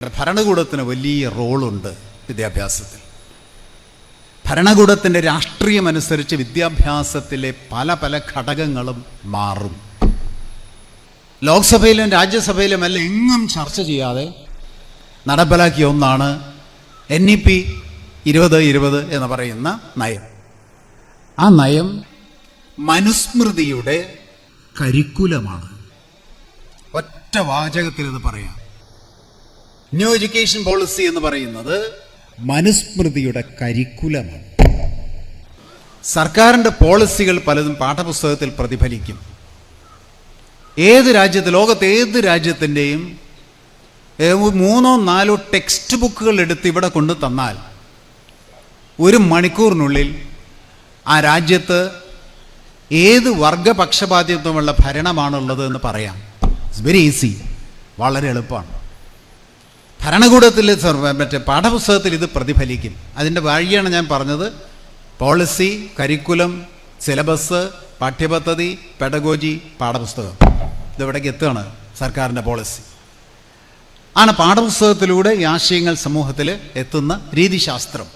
ഭരണകൂടത്തിന് വലിയ റോളുണ്ട് വിദ്യാഭ്യാസത്തിൽ. ഭരണകൂടത്തിൻ്റെ രാഷ്ട്രീയമനുസരിച്ച് വിദ്യാഭ്യാസത്തിലെ പല പല ഘടകങ്ങളും മാറും. ലോക്സഭയിലും രാജ്യസഭയിലും എല്ലാം എങ്ങും ചർച്ച ചെയ്യാതെ നടപ്പിലാക്കിയ ഒന്നാണ് NEP 2020 എന്ന് പറയുന്ന നയം. ആ നയം മനുസ്മൃതിയുടെ കരിക്കുലമാണ്. ഒറ്റ വാചകത്തിൽ ഇത് പറയാം. ന്യൂ എഡ്യൂക്കേഷൻ പോളിസി എന്ന് പറയുന്നത് മനുസ്മൃതിയുടെ കരിക്കുലമാണ്. സർക്കാരിൻ്റെ പോളിസികൾ പലതും പാഠപുസ്തകത്തിൽ പ്രതിഫലിക്കും. ലോകത്തെ ഏത് രാജ്യത്തിൻ്റെയും 3-4 ടെക്സ്റ്റ് ബുക്കുകൾ എടുത്ത് ഇവിടെ കൊണ്ടു തന്നാൽ 1 മണിക്കൂറിനുള്ളിൽ ആ രാജ്യത്ത് ഏത് വർഗപക്ഷപാതിത്വമുള്ള ഭരണമാണുള്ളത് എന്ന് പറയാം. ഇറ്റ്സ് വെരി ഈസി, വളരെ എളുപ്പമാണ്. ഭരണകൂടത്തിൽ പാഠപുസ്തകത്തിൽ ഇത് പ്രതിഫലിക്കും. അതിൻ്റെ വഴിയാണ് ഞാൻ പറഞ്ഞത്. പോളിസി, കരിക്കുലം, സിലബസ്, പാഠ്യപദ്ധതി, പെഡഗോജി, പാഠപുസ്തകം. ഇതെവിടേക്ക് എത്തുകയാണ് സർക്കാരിൻ്റെ പോളിസി. ആണ് പാഠപുസ്തകത്തിലൂടെ ഈ ആശയങ്ങൾ സമൂഹത്തിൽ എത്തുന്ന രീതിശാസ്ത്രം.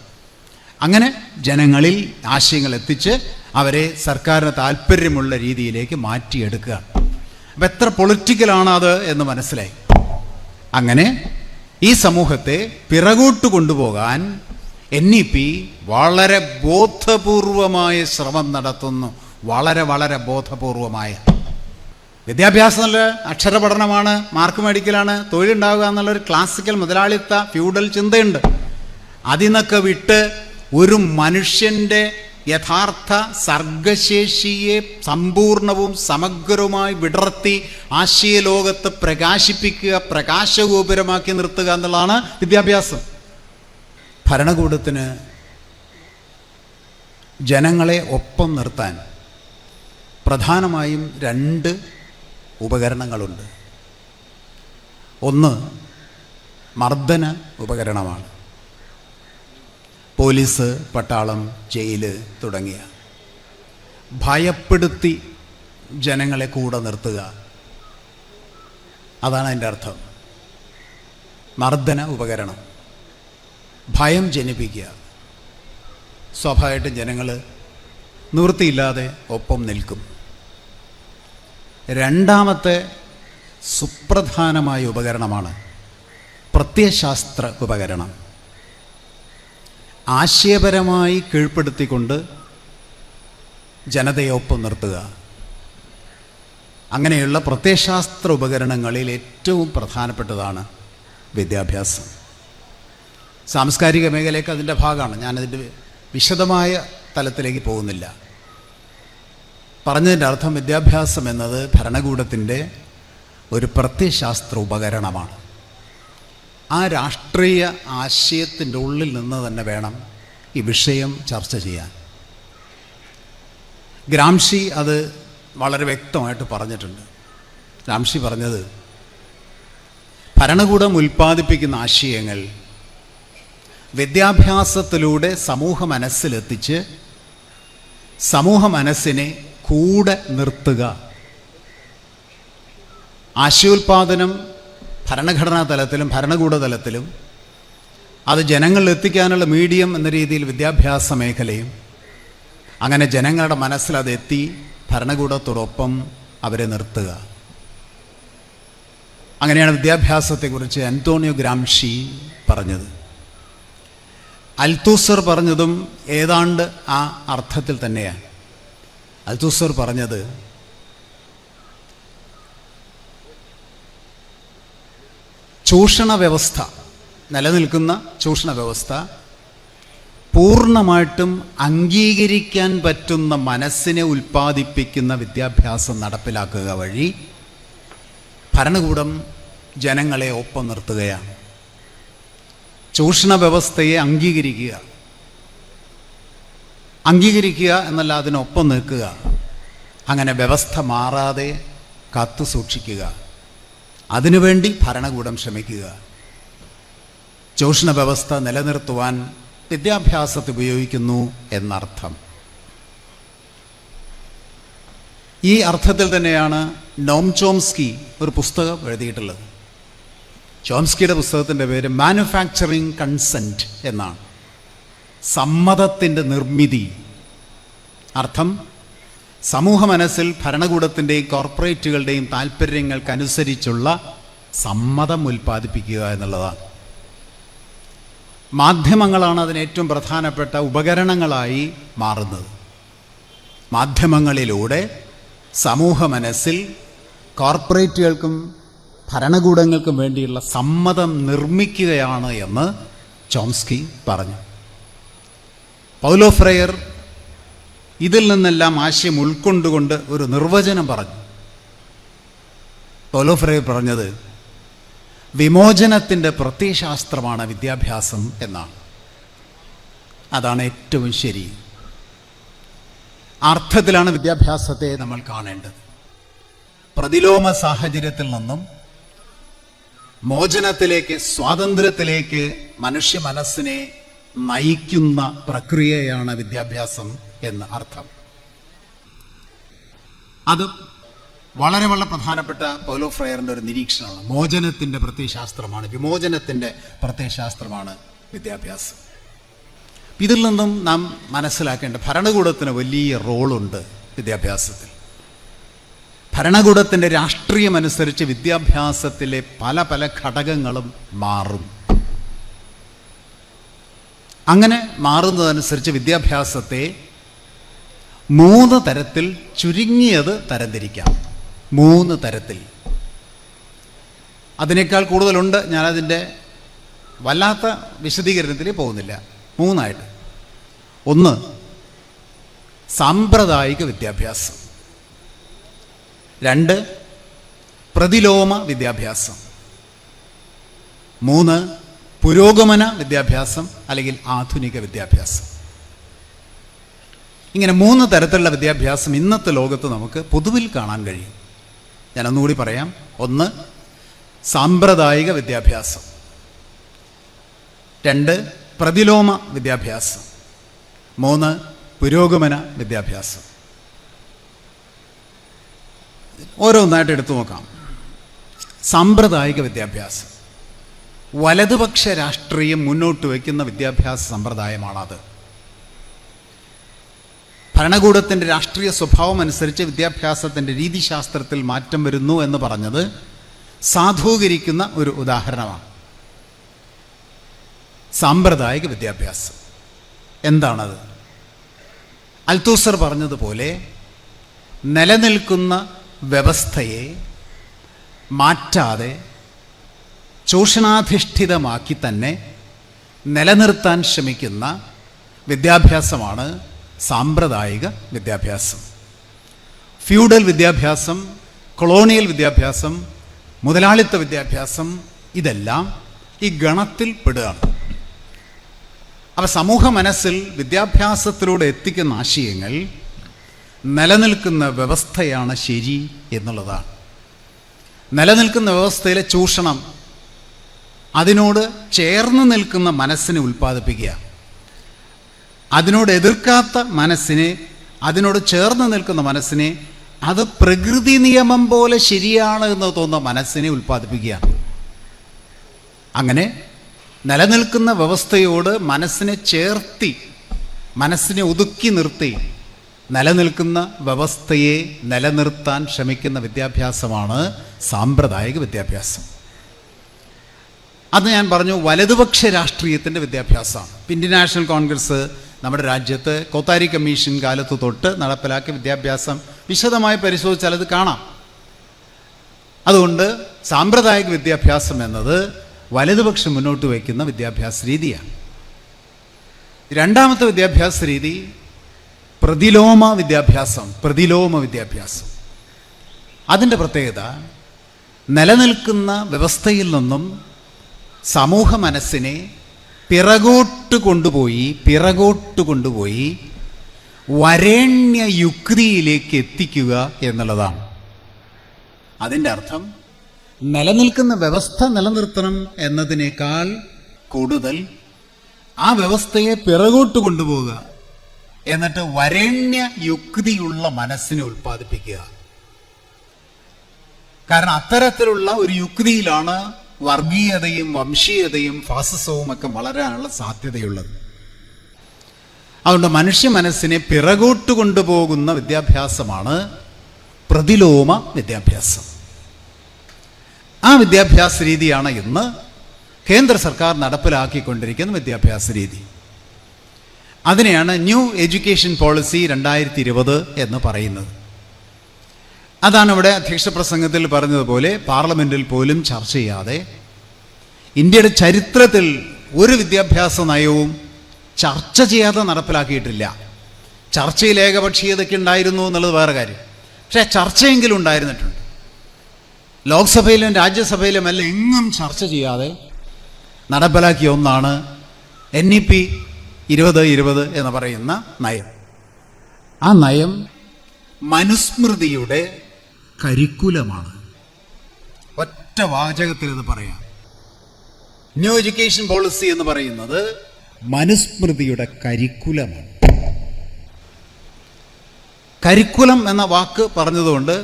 അങ്ങനെ ജനങ്ങളിൽ ആശയങ്ങൾ എത്തിച്ച് അവരെ സർക്കാരിന് താല്പര്യമുള്ള രീതിയിലേക്ക് മാറ്റിയെടുക്കുക. അപ്പം എത്ര പൊളിറ്റിക്കലാണ് അത് എന്ന് മനസ്സിലായി. അങ്ങനെ ഈ സമൂഹത്തെ പിറകോട്ട് കൊണ്ടുപോകാൻ NEP വളരെ ബോധപൂർവമായ ശ്രമം നടത്തുന്നു. വളരെ വളരെ ബോധപൂർവമായ. വിദ്യാഭ്യാസം നല്ല അക്ഷരപഠനമാണ്, മാർക്ക് മേടിക്കലാണ്, തൊഴിലുണ്ടാവുക എന്നുള്ളൊരു ക്ലാസിക്കൽ മുതലാളിത്ത ഫ്യൂഡൽ ചിന്തയുണ്ട്. അതിൽ നിന്നൊക്കെ വിട്ട് ഒരു മനുഷ്യൻ്റെ യഥാർത്ഥ സർഗശേഷിയെ സമ്പൂർണവും സമഗ്രവുമായി വിടർത്തി ആശയലോകത്ത് പ്രകാശിപ്പിക്കുക, പ്രകാശഗോപുരമാക്കി നിർത്തുക എന്നുള്ളതാണ് വിദ്യാഭ്യാസം. ഭരണകൂടത്തിന് ജനങ്ങളെ ഒപ്പം നിർത്താൻ പ്രധാനമായും 2 ഉപകരണങ്ങളുണ്ട്. ഒന്ന് മർദ്ദന ഉപകരണമാണ്. പോലീസ്, പട്ടാളം, ജയില് തുടങ്ങിയ ഭയപ്പെടുത്തി ജനങ്ങളെ കൂടെ നിർത്തുക, അതാണ് അതിൻ്റെ അർത്ഥം. മർദ്ദന ഉപകരണം, ഭയം ജനിപ്പിക്കുക. സ്വാഭാവികമായിട്ടും ജനങ്ങൾ നിവൃത്തിയില്ലാതെ ഒപ്പം നിൽക്കും. രണ്ടാമത്തെ സുപ്രധാനമായ ഉപകരണമാണ് പ്രത്യയശാസ്ത്ര ഉപകരണം. ആശയപരമായി കീഴ്പ്പെടുത്തിക്കൊണ്ട് ജനതയെ ഒപ്പം നിർത്തുക. അങ്ങനെയുള്ള പ്രത്യയശാസ്ത്ര ഉപകരണങ്ങളിൽ ഏറ്റവും പ്രധാനപ്പെട്ടതാണ് വിദ്യാഭ്യാസം. സാംസ്കാരിക മേഖലയൊക്കെ അതിൻ്റെ ഭാഗമാണ്. ഞാനതിൻ്റെ വിശദമായ തലത്തിലേക്ക് പോകുന്നില്ല. പറഞ്ഞതിൻ്റെ അർത്ഥം വിദ്യാഭ്യാസം എന്നത് ഭരണകൂടത്തിൻ്റെ ഒരു പ്രത്യയശാസ്ത്ര ഉപകരണമാണ്. ആ രാഷ്ട്രീയ ആശയത്തിൻ്റെ ഉള്ളിൽ നിന്ന് തന്നെ വേണം ഈ വിഷയം ചർച്ച ചെയ്യാൻ. ഗ്രാംഷി അത് വളരെ വ്യക്തമായിട്ട് പറഞ്ഞിട്ടുണ്ട്. ഗ്രാംഷി പറഞ്ഞത്, ഭരണകൂടം ഉൽപ്പാദിപ്പിക്കുന്ന ആശയങ്ങൾ വിദ്യാഭ്യാസത്തിലൂടെ സമൂഹ മനസ്സിലെത്തിച്ച് സമൂഹ മനസ്സിനെ കൂടെ നിർത്തുക. ആശയോൽപാദനം ഭരണഘടനാ തലത്തിലും ഭരണകൂട തലത്തിലും അത് ജനങ്ങളിൽ എത്തിക്കാനുള്ള മീഡിയം എന്ന രീതിയിൽ വിദ്യാഭ്യാസ മേഖലയും, അങ്ങനെ ജനങ്ങളുടെ മനസ്സിൽ അതെത്തി ഭരണകൂടത്തോടൊപ്പം അവരെ നിർത്തുക. അങ്ങനെയാണ് വിദ്യാഭ്യാസത്തെക്കുറിച്ച് അന്റോണിയോ ഗ്രാംഷി പറഞ്ഞത്. അൽത്തൂസർ പറഞ്ഞതും ഏതാണ്ട് ആ അർത്ഥത്തിൽ തന്നെയാണ്. അൽത്തൂസർ പറഞ്ഞത്, ചൂഷണ വ്യവസ്ഥ, നിലനിൽക്കുന്ന ചൂഷണ വ്യവസ്ഥ പൂർണ്ണമായിട്ടും അംഗീകരിക്കാൻ പറ്റുന്ന മനസ്സിനെ ഉൽപ്പാദിപ്പിക്കുന്ന വിദ്യാഭ്യാസം നടപ്പിലാക്കുക വഴി ഭരണകൂടം ജനങ്ങളെ ഒപ്പം നിർത്തുകയാണ്. ചൂഷണ വ്യവസ്ഥയെ അംഗീകരിക്കുക എന്നല്ല, അതിനൊപ്പം നിൽക്കുക. അങ്ങനെ വ്യവസ്ഥ മാറാതെ കാത്തു സൂക്ഷിക്കുക. അതിനുവേണ്ടി ഭരണകൂടം ശ്രമിക്കുക. ചൂഷണ വ്യവസ്ഥ നിലനിർത്തുവാൻ വിദ്യാഭ്യാസത്തെ ഉപയോഗിക്കുന്നു എന്നർത്ഥം. ഈ അർത്ഥത്തിൽ തന്നെയാണ് നോം ചോംസ്കി ഒരു പുസ്തകം എഴുതിയിട്ടുള്ളത്. ചോംസ്കിയുടെ പുസ്തകത്തിൻ്റെ പേര് മാനുഫാക്ചറിങ് കൺസെൻറ്റ് എന്നാണ്. സമ്മതത്തിൻ്റെ നിർമ്മിതി. അർത്ഥം, സമൂഹ മനസ്സിൽ ഭരണകൂടത്തിൻ്റെയും കോർപ്പറേറ്റുകളുടെയും താല്പര്യങ്ങൾക്കനുസരിച്ചുള്ള സമ്മതം ഉൽപ്പാദിപ്പിക്കുക എന്നുള്ളതാണ്. മാധ്യമങ്ങളാണ് അതിന് ഏറ്റവും പ്രധാനപ്പെട്ട ഉപകരണങ്ങളായി മാറുന്നത്. മാധ്യമങ്ങളിലൂടെ സമൂഹ മനസ്സിൽ കോർപ്പറേറ്റുകൾക്കും ഭരണകൂടങ്ങൾക്കും വേണ്ടിയുള്ള സമ്മതം നിർമ്മിക്കുകയാണ് എന്ന് ചോംസ്കി പറഞ്ഞു. പൗലോ ഫ്രയർ ഇതിൽ നിന്നെല്ലാം ആശയം ഉൾക്കൊണ്ടുകൊണ്ട് ഒരു നിർവചനം പറഞ്ഞു. പൗലോ ഫ്രയർ പറഞ്ഞത് വിമോചനത്തിൻ്റെ പ്രത്യയശാസ്ത്രമാണ് വിദ്യാഭ്യാസം എന്നാണ്. അതാണ് ഏറ്റവും ശരി. അർത്ഥത്തിലാണ് വിദ്യാഭ്യാസത്തെ നമ്മൾ കാണേണ്ടത്. പ്രതിലോമ സാഹചര്യത്തിൽ നിന്നും മോചനത്തിലേക്ക്, സ്വാതന്ത്ര്യത്തിലേക്ക് മനുഷ്യ മനസ്സിനെ നയിക്കുന്ന പ്രക്രിയയാണ് വിദ്യാഭ്യാസം എന്ന് അർത്ഥം. അത് വളരെ വളരെ പ്രധാനപ്പെട്ട പൗലോ ഫ്രയറിൻ്റെ ഒരു നിരീക്ഷണമാണ്. മോചനത്തിൻ്റെ പ്രത്യയശാസ്ത്രമാണ്, വിമോചനത്തിൻ്റെ പ്രത്യയശാസ്ത്രമാണ് വിദ്യാഭ്യാസം. ഇതിൽ നിന്നും നാം മനസ്സിലാക്കേണ്ട, ഭരണകൂടത്തിന് വലിയ റോളുണ്ട് വിദ്യാഭ്യാസത്തിൽ. ഭരണകൂടത്തിൻ്റെ രാഷ്ട്രീയമനുസരിച്ച് വിദ്യാഭ്യാസത്തിലെ പല പല ഘടകങ്ങളും മാറും. അങ്ങനെ മാറുന്നതനുസരിച്ച് വിദ്യാഭ്യാസത്തെ 3 തരത്തിൽ ചുരുങ്ങിയത് തരംതിരിക്കാം. 3 തരത്തിൽ. അതിനേക്കാൾ കൂടുതലുണ്ട്. ഞാനതിൻ്റെ വല്ലാത്ത വിശദീകരണത്തിൽ പോകുന്നില്ല. 3 ആയിട്ട്. 1, സാമ്പ്രദായിക വിദ്യാഭ്യാസം. 2, പ്രതിലോമ വിദ്യാഭ്യാസം. 3, പുരോഗമന വിദ്യാഭ്യാസം അല്ലെങ്കിൽ ആധുനിക വിദ്യാഭ്യാസം. ഇങ്ങനെ 3 തരത്തിലുള്ള വിദ്യാഭ്യാസം ഇന്നത്തെ ലോകത്ത് നമുക്ക് പൊതുവിൽ കാണാൻ കഴിയും. ഞാനൊന്നുകൂടി പറയാം. 1, സാമ്പ്രദായിക വിദ്യാഭ്യാസം. 2, പ്രതിലോമ വിദ്യാഭ്യാസം. 3, പുരോഗമന വിദ്യാഭ്യാസം. ഓരോന്നായിട്ട് എടുത്തു നോക്കാം. സാമ്പ്രദായിക വിദ്യാഭ്യാസം. വലതുപക്ഷ രാഷ്ട്രീയം മുന്നോട്ട് വയ്ക്കുന്ന വിദ്യാഭ്യാസ സമ്പ്രദായമാണത്. ഭരണകൂടത്തിൻ്റെ രാഷ്ട്രീയ സ്വഭാവം അനുസരിച്ച് വിദ്യാഭ്യാസത്തിൻ്റെ രീതിശാസ്ത്രത്തിൽ മാറ്റം വരുന്നു എന്ന് പറഞ്ഞത് സാധൂകരിക്കുന്ന ഒരു ഉദാഹരണമാണ്. സാമ്പ്രദായിക വിദ്യാഭ്യാസം എന്താണത്? അൽത്തൂസർ പറഞ്ഞതുപോലെ നിലനിൽക്കുന്ന വ്യവസ്ഥയെ മാറ്റാതെ ചൂഷണാധിഷ്ഠിതമാക്കി തന്നെ നിലനിർത്താൻ ശ്രമിക്കുന്ന വിദ്യാഭ്യാസമാണ് സാമ്പ്രദായിക വിദ്യാഭ്യാസം. ഫ്യൂഡൽ വിദ്യാഭ്യാസം, കൊളോണിയൽ വിദ്യാഭ്യാസം, മുതലാളിത്ത വിദ്യാഭ്യാസം, ഇതെല്ലാം ഈ ഗണത്തിൽ പെടുകയാണ്. അപ്പോൾ സമൂഹ മനസ്സിൽ വിദ്യാഭ്യാസത്തിലൂടെ എത്തിക്കുന്ന ആശയങ്ങൾ നിലനിൽക്കുന്ന വ്യവസ്ഥയാണ് ശരി എന്നുള്ളതാണ്. നിലനിൽക്കുന്ന വ്യവസ്ഥയിലെ ചൂഷണം, അതിനോട് ചേർന്ന് നിൽക്കുന്ന മനസ്സിനെ ഉൽപ്പാദിപ്പിക്കുക. അതിനോട് എതിർക്കാത്ത മനസ്സിനെ, അതിനോട് ചേർന്ന് നിൽക്കുന്ന മനസ്സിനെ, അത് പ്രകൃതി നിയമം പോലെ ശരിയാണ് എന്ന് തോന്നുന്ന മനസ്സിനെ ഉൽപ്പാദിപ്പിക്കുക. അങ്ങനെ നിലനിൽക്കുന്ന വ്യവസ്ഥയോട് മനസ്സിനെ ചേർത്തി, മനസ്സിനെ ഒതുക്കി നിർത്തി നിലനിൽക്കുന്ന വ്യവസ്ഥയെ നിലനിർത്താൻ ശ്രമിക്കുന്ന വിദ്യാഭ്യാസമാണ് സാമ്പ്രദായിക വിദ്യാഭ്യാസം. അത് ഞാൻ പറഞ്ഞു, വലതുപക്ഷ രാഷ്ട്രീയത്തിൻ്റെ വിദ്യാഭ്യാസമാണ്. ഇന്ത്യൻ നാഷണൽ കോൺഗ്രസ് നമ്മുടെ രാജ്യത്ത് കോത്താരി കമ്മീഷൻ കാലത്ത് തൊട്ട് നടപ്പിലാക്കിയ വിദ്യാഭ്യാസം വിശദമായി പരിശോധിച്ചാൽ അത് കാണാം. അതുകൊണ്ട് സാമ്പ്രദായിക വിദ്യാഭ്യാസം എന്നത് വലതുപക്ഷം മുന്നോട്ട് വയ്ക്കുന്ന വിദ്യാഭ്യാസ രീതിയാണ്. രണ്ടാമത്തെ വിദ്യാഭ്യാസ രീതി പ്രതിലോമ വിദ്യാഭ്യാസം. പ്രതിലോമ വിദ്യാഭ്യാസം അതിൻ്റെ പ്രത്യേകത, നിലനിൽക്കുന്ന വ്യവസ്ഥയിൽ നിന്നും സമൂഹ മനസ്സിനെ പിറകോട്ട് കൊണ്ടുപോയി വരേണ്യ യുക്തിയിലേക്ക് എത്തിക്കുക എന്നുള്ളതാണ്. അതിൻ്റെ അർത്ഥം നിലനിൽക്കുന്ന വ്യവസ്ഥ നിലനിർത്തണം എന്നതിനേക്കാൾ കൂടുതൽ ആ വ്യവസ്ഥയെ പിറകോട്ട് കൊണ്ടുപോവുക, എന്നിട്ട് വരേണ്യ യുക്തിയുള്ള മനസ്സിനെ ഉൽപ്പാദിപ്പിക്കുക. കാരണം അത്തരത്തിലുള്ള ഒരു യുക്തിയിലാണ് വർഗീയതയും വംശീയതയും ഫാസിസവും ഒക്കെ വളരാനുള്ള സാധ്യതയുള്ളത്. അതുകൊണ്ട് മനുഷ്യ മനസ്സിനെ പിറകോട്ട് കൊണ്ടുപോകുന്ന വിദ്യാഭ്യാസമാണ് പ്രതിലോമ വിദ്യാഭ്യാസം. ആ വിദ്യാഭ്യാസ രീതിയാണ് ഇന്ന് കേന്ദ്ര സർക്കാർ നടപ്പിലാക്കിക്കൊണ്ടിരിക്കുന്ന വിദ്യാഭ്യാസ രീതി. അതിനെയാണ് ന്യൂ എഡ്യൂക്കേഷൻ പോളിസി 2020 എന്ന് പറയുന്നത്. അതാണ് ഇവിടെ അധ്യക്ഷ പ്രസംഗത്തിൽ പറഞ്ഞതുപോലെ പാർലമെൻറ്റിൽ പോലും ചർച്ച ചെയ്യാതെ ഇന്ത്യയുടെ ചരിത്രത്തിൽ ഒരു വിദ്യാഭ്യാസ നയവും ചർച്ച ചെയ്യാതെ നടപ്പിലാക്കിയിട്ടില്ല. ചർച്ചയിൽ ഏകപക്ഷീയതയ്ക്ക് ഉണ്ടായിരുന്നു എന്നുള്ളത് വേറെ കാര്യം. പക്ഷേ ചർച്ചയെങ്കിലും ഉണ്ടായിരുന്നിട്ടുണ്ട്. ലോക്സഭയിലും രാജ്യസഭയിലും എല്ലാം എങ്ങും ചർച്ച ചെയ്യാതെ നടപ്പിലാക്കിയ ഒന്നാണ് NEP 2020 എന്ന് പറയുന്ന നയം. ആ നയം മനുസ്മൃതിയുടെ കരിക്കുലമാണ്. ഒറ്റ വാചകത്തിൽ ഇത് പറയാം. ന്യൂ എഡ്യൂക്കേഷൻ പോളിസി എന്ന് പറയുന്നത് മനുസ്മൃതിയുടെ കരിക്കുലമാണ്. കരിക്കുലം എന്ന വാക്ക് പറഞ്ഞതുകൊണ്ട്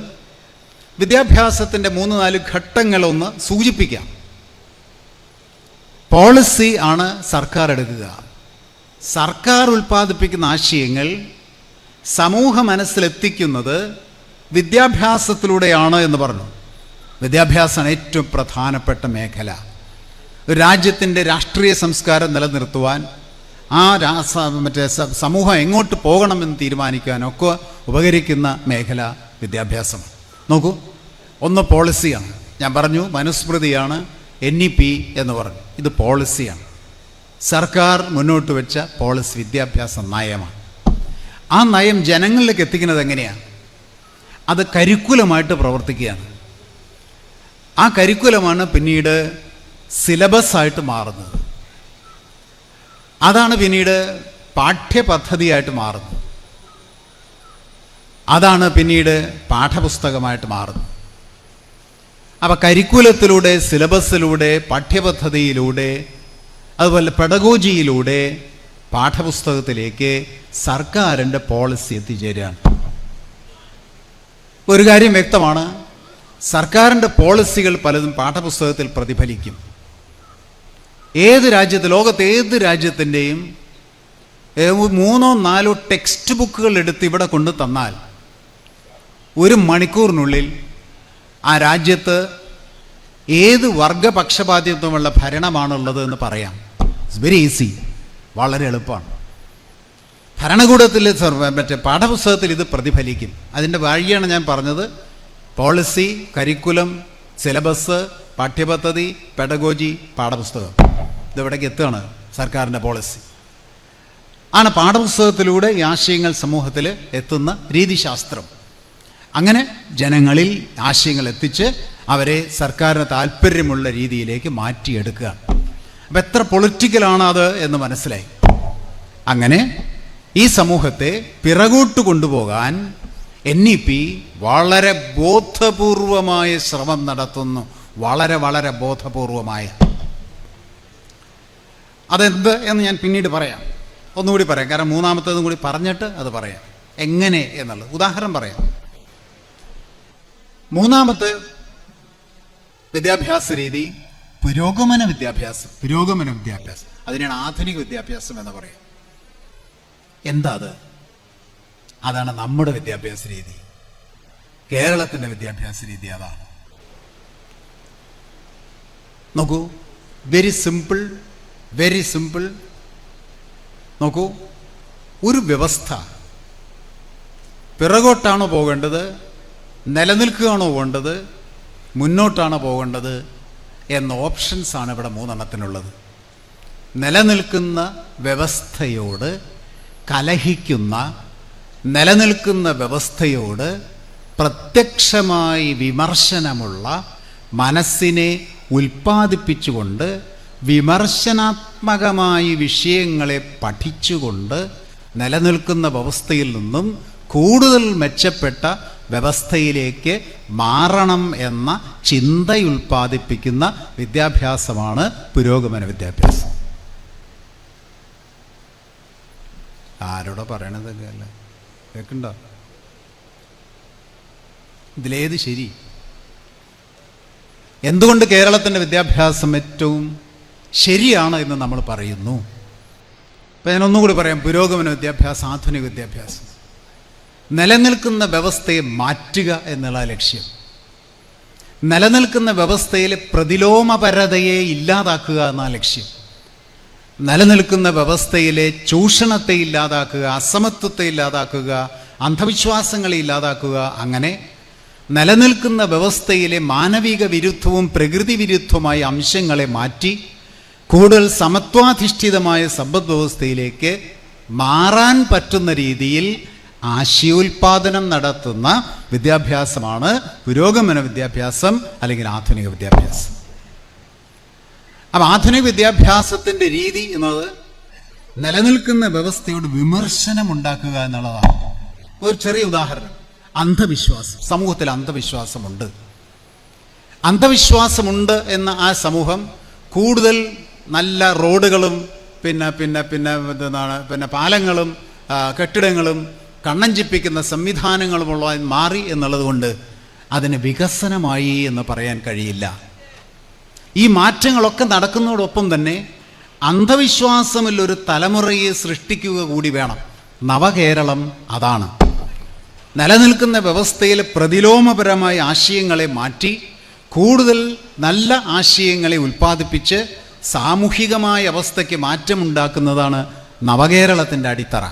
വിദ്യാഭ്യാസത്തിൻ്റെ 3-4 ഘട്ടങ്ങളൊന്ന് സൂചിപ്പിക്കാം. പോളിസി ആണ് സർക്കാർ എടുക്കുക. സർക്കാർ ഉൽപ്പാദിപ്പിക്കുന്ന ആശയങ്ങൾ സമൂഹ മനസ്സിലെത്തിക്കുന്നത് വിദ്യാഭ്യാസത്തിലൂടെയാണ് എന്ന് പറഞ്ഞു. വിദ്യാഭ്യാസമാണ് ഏറ്റവും പ്രധാനപ്പെട്ട മേഖല. ഒരു രാജ്യത്തിൻ്റെ രാഷ്ട്രീയ സംസ്കാരം നിലനിർത്തുവാൻ, ആ സമൂഹം എങ്ങോട്ട് പോകണമെന്ന് തീരുമാനിക്കാനൊക്കെ ഉപകരിക്കുന്ന മേഖല വിദ്യാഭ്യാസമാണ്. നോക്കൂ, ഒന്ന് പോളിസിയാണ്. ഞാൻ പറഞ്ഞു മനുസ്മൃതിയാണ് NEP എന്ന് പറഞ്ഞു. ഇത് പോളിസിയാണ്. സർക്കാർ മുന്നോട്ട് വെച്ച പോളിസി വിദ്യാഭ്യാസ നയമാണ്. ആ നയം ജനങ്ങളിലേക്ക് എത്തിക്കുന്നത് എങ്ങനെയാണ്? അത് കരിക്കുലമായിട്ട് പ്രവർത്തിക്കുകയാണ്. ആ കരിക്കുലമാണ് പിന്നീട് സിലബസായിട്ട് മാറുന്നത്. അതാണ് പിന്നീട് പാഠ്യപദ്ധതിയായിട്ട് മാറുന്നത്. അതാണ് പിന്നീട് പാഠപുസ്തകമായിട്ട് മാറുന്നത്. അപ്പോൾ കരിക്കുലത്തിലൂടെ, സിലബസിലൂടെ, പാഠ്യപദ്ധതിയിലൂടെ, അതുപോലെ പെഡഗോജിയിലൂടെ പാഠപുസ്തകത്തിലേക്ക് സർക്കാരിൻ്റെ പോളിസി എത്തിച്ചേരുകയാണ്. ഒരു കാര്യം വ്യക്തമാണ്, സർക്കാരിൻ്റെ പോളിസികൾ പലതും പാഠപുസ്തകത്തിൽ പ്രതിഫലിക്കും. ഏത് രാജ്യത്ത്, ലോകത്തെ ഏത് രാജ്യത്തിൻ്റെയും 3-4 ടെക്സ്റ്റ് ബുക്കുകൾ എടുത്ത് ഇവിടെ കൊണ്ടു തന്നാൽ 1 മണിക്കൂറിനുള്ളിൽ ആ രാജ്യത്ത് ഏത് വർഗപക്ഷപാതിത്വമുള്ള ഭരണമാണുള്ളത് എന്ന് പറയാം. ഇറ്റ്സ് വെരി ഈസി, വളരെ എളുപ്പമാണ്. ഭരണകൂടത്തിൽ പാഠപുസ്തകത്തിൽ ഇത് പ്രതിഫലിക്കും. അതിൻ്റെ വഴിയാണ് ഞാൻ പറഞ്ഞത്. പോളിസി, കരിക്കുലം, സിലബസ്, പാഠ്യപദ്ധതി, പെഡഗോജി, പാഠപുസ്തകം. ഇതെവിടേക്ക് എത്തുകയാണ് സർക്കാരിൻ്റെ പോളിസി. ആണ് പാഠപുസ്തകത്തിലൂടെ ഈ ആശയങ്ങൾ സമൂഹത്തിൽ എത്തുന്ന രീതിശാസ്ത്രം. അങ്ങനെ ജനങ്ങളിൽ ആശയങ്ങൾ എത്തിച്ച് അവരെ സർക്കാരിന് താല്പര്യമുള്ള രീതിയിലേക്ക് മാറ്റിയെടുക്കുക. അപ്പം എത്ര പൊളിറ്റിക്കലാണ് അത് എന്ന് മനസ്സിലായി. അങ്ങനെ ഈ സമൂഹത്തെ പിറകോട്ട് കൊണ്ടുപോകാൻ NEP വളരെ ബോധപൂർവമായ ശ്രമം നടത്തുന്നു. വളരെ വളരെ ബോധപൂർവമായ. അതെന്ത് എന്ന് ഞാൻ പിന്നീട് പറയാം. ഒന്നുകൂടി പറയാം, കാരണം മൂന്നാമത്തേതും കൂടി പറഞ്ഞിട്ട് അത് പറയാം എങ്ങനെ എന്നുള്ളത്. ഉദാഹരണം പറയാം. മൂന്നാമത്തെ വിദ്യാഭ്യാസ രീതി പുരോഗമന വിദ്യാഭ്യാസം. പുരോഗമന വിദ്യാഭ്യാസം, അതിനാണ് ആധുനിക വിദ്യാഭ്യാസം എന്ന് പറയാം. എന്താ അത്? അതാണ് നമ്മുടെ വിദ്യാഭ്യാസ രീതി, കേരളത്തിൻ്റെ വിദ്യാഭ്യാസ രീതി. അതാണ്. നോക്കൂ, വെരി സിമ്പിൾ, വെരി സിമ്പിൾ. നോക്കൂ, ഒരു വ്യവസ്ഥ പിറകോട്ടാണോ പോകേണ്ടത്, നിലനിൽക്കുകയാണോ വേണ്ടത്, മുന്നോട്ടാണോ പോകേണ്ടത് എന്ന ഓപ്ഷൻസാണ് ഇവിടെ 3 നിലനിൽക്കുന്ന വ്യവസ്ഥയോട് കലഹിക്കുന്ന, നിലനിൽക്കുന്ന വ്യവസ്ഥയോട് പ്രത്യക്ഷമായി വിമർശനമുള്ള മനസ്സിനെ ഉൽപ്പാദിപ്പിച്ചുകൊണ്ട് വിമർശനാത്മകമായി വിഷയങ്ങളെ പഠിച്ചുകൊണ്ട് നിലനിൽക്കുന്ന വ്യവസ്ഥയിൽ നിന്നും കൂടുതൽ മെച്ചപ്പെട്ട വ്യവസ്ഥയിലേക്ക് മാറണം എന്ന ചിന്തയുൽപ്പാദിപ്പിക്കുന്ന വിദ്യാഭ്യാസമാണ് പുരോഗമന വിദ്യാഭ്യാസം. ആരോടാ പറയണതൊക്കെ അല്ല, കേൾക്കണ്ടോ? ഇതിലേത് ശരി? എന്തുകൊണ്ട് കേരളത്തിൻ്റെ വിദ്യാഭ്യാസം ഏറ്റവും ശരിയാണ് എന്ന് നമ്മൾ പറയുന്നു? അപ്പം ഞാൻ ഒന്നുകൂടി പറയാം. പുരോഗമന വിദ്യാഭ്യാസം, ആധുനിക വിദ്യാഭ്യാസം. നിലനിൽക്കുന്ന വ്യവസ്ഥയെ മാറ്റുക എന്നുള്ള ലക്ഷ്യം. നിലനിൽക്കുന്ന വ്യവസ്ഥയിലെ പ്രതിലോമപരതയെ ഇല്ലാതാക്കുക എന്ന ലക്ഷ്യം. നിലനിൽക്കുന്ന വ്യവസ്ഥയിലെ ചൂഷണത്തെ ഇല്ലാതാക്കുക, അസമത്വത്തെ ഇല്ലാതാക്കുക, അന്ധവിശ്വാസങ്ങളെ ഇല്ലാതാക്കുക. അങ്ങനെ നിലനിൽക്കുന്ന വ്യവസ്ഥയിലെ മാനവിക വിരുദ്ധവും പ്രകൃതി വിരുദ്ധവുമായ അംശങ്ങളെ മാറ്റി കൂടുതൽ സമത്വാധിഷ്ഠിതമായ സമ്പദ് വ്യവസ്ഥയിലേക്ക് മാറാൻ പറ്റുന്ന രീതിയിൽ ആശയോൽപാദനം നടത്തുന്ന വിദ്യാഭ്യാസമാണ് പുരോഗമന വിദ്യാഭ്യാസം അല്ലെങ്കിൽ ആധുനിക വിദ്യാഭ്യാസം. അപ്പം ആധുനിക വിദ്യാഭ്യാസത്തിൻ്റെ രീതി എന്നത് നിലനിൽക്കുന്ന വ്യവസ്ഥയോട് വിമർശനം ഉണ്ടാക്കുക എന്നുള്ളതാണ്. ഒരു ചെറിയ ഉദാഹരണം, അന്ധവിശ്വാസം. സമൂഹത്തിൽ അന്ധവിശ്വാസമുണ്ട്. അന്ധവിശ്വാസമുണ്ട് എന്ന ആ സമൂഹം കൂടുതൽ നല്ല റോഡുകളും പിന്നെ പാലങ്ങളും കെട്ടിടങ്ങളും കണ്ണഞ്ചിപ്പിക്കുന്ന സംവിധാനങ്ങളുമുള്ള മാറി എന്നുള്ളത് കൊണ്ട് അതിന് വികസനമായി എന്ന് പറയാൻ കഴിയില്ല. ഈ മാറ്റങ്ങളൊക്കെ നടക്കുന്നതോടൊപ്പം തന്നെ അന്ധവിശ്വാസമുള്ളൊരു തലമുറയെ സൃഷ്ടിക്കുക കൂടി വേണം. നവകേരളം അതാണ്. നിലനിൽക്കുന്ന വ്യവസ്ഥയിൽ പ്രതിലോമപരമായ ആശയങ്ങളെ മാറ്റി കൂടുതൽ നല്ല ആശയങ്ങളെ ഉൽപ്പാദിപ്പിച്ച് സാമൂഹികമായ അവസ്ഥയ്ക്ക് മാറ്റമുണ്ടാക്കുന്നതാണ് നവകേരളത്തിൻ്റെ അടിത്തറ.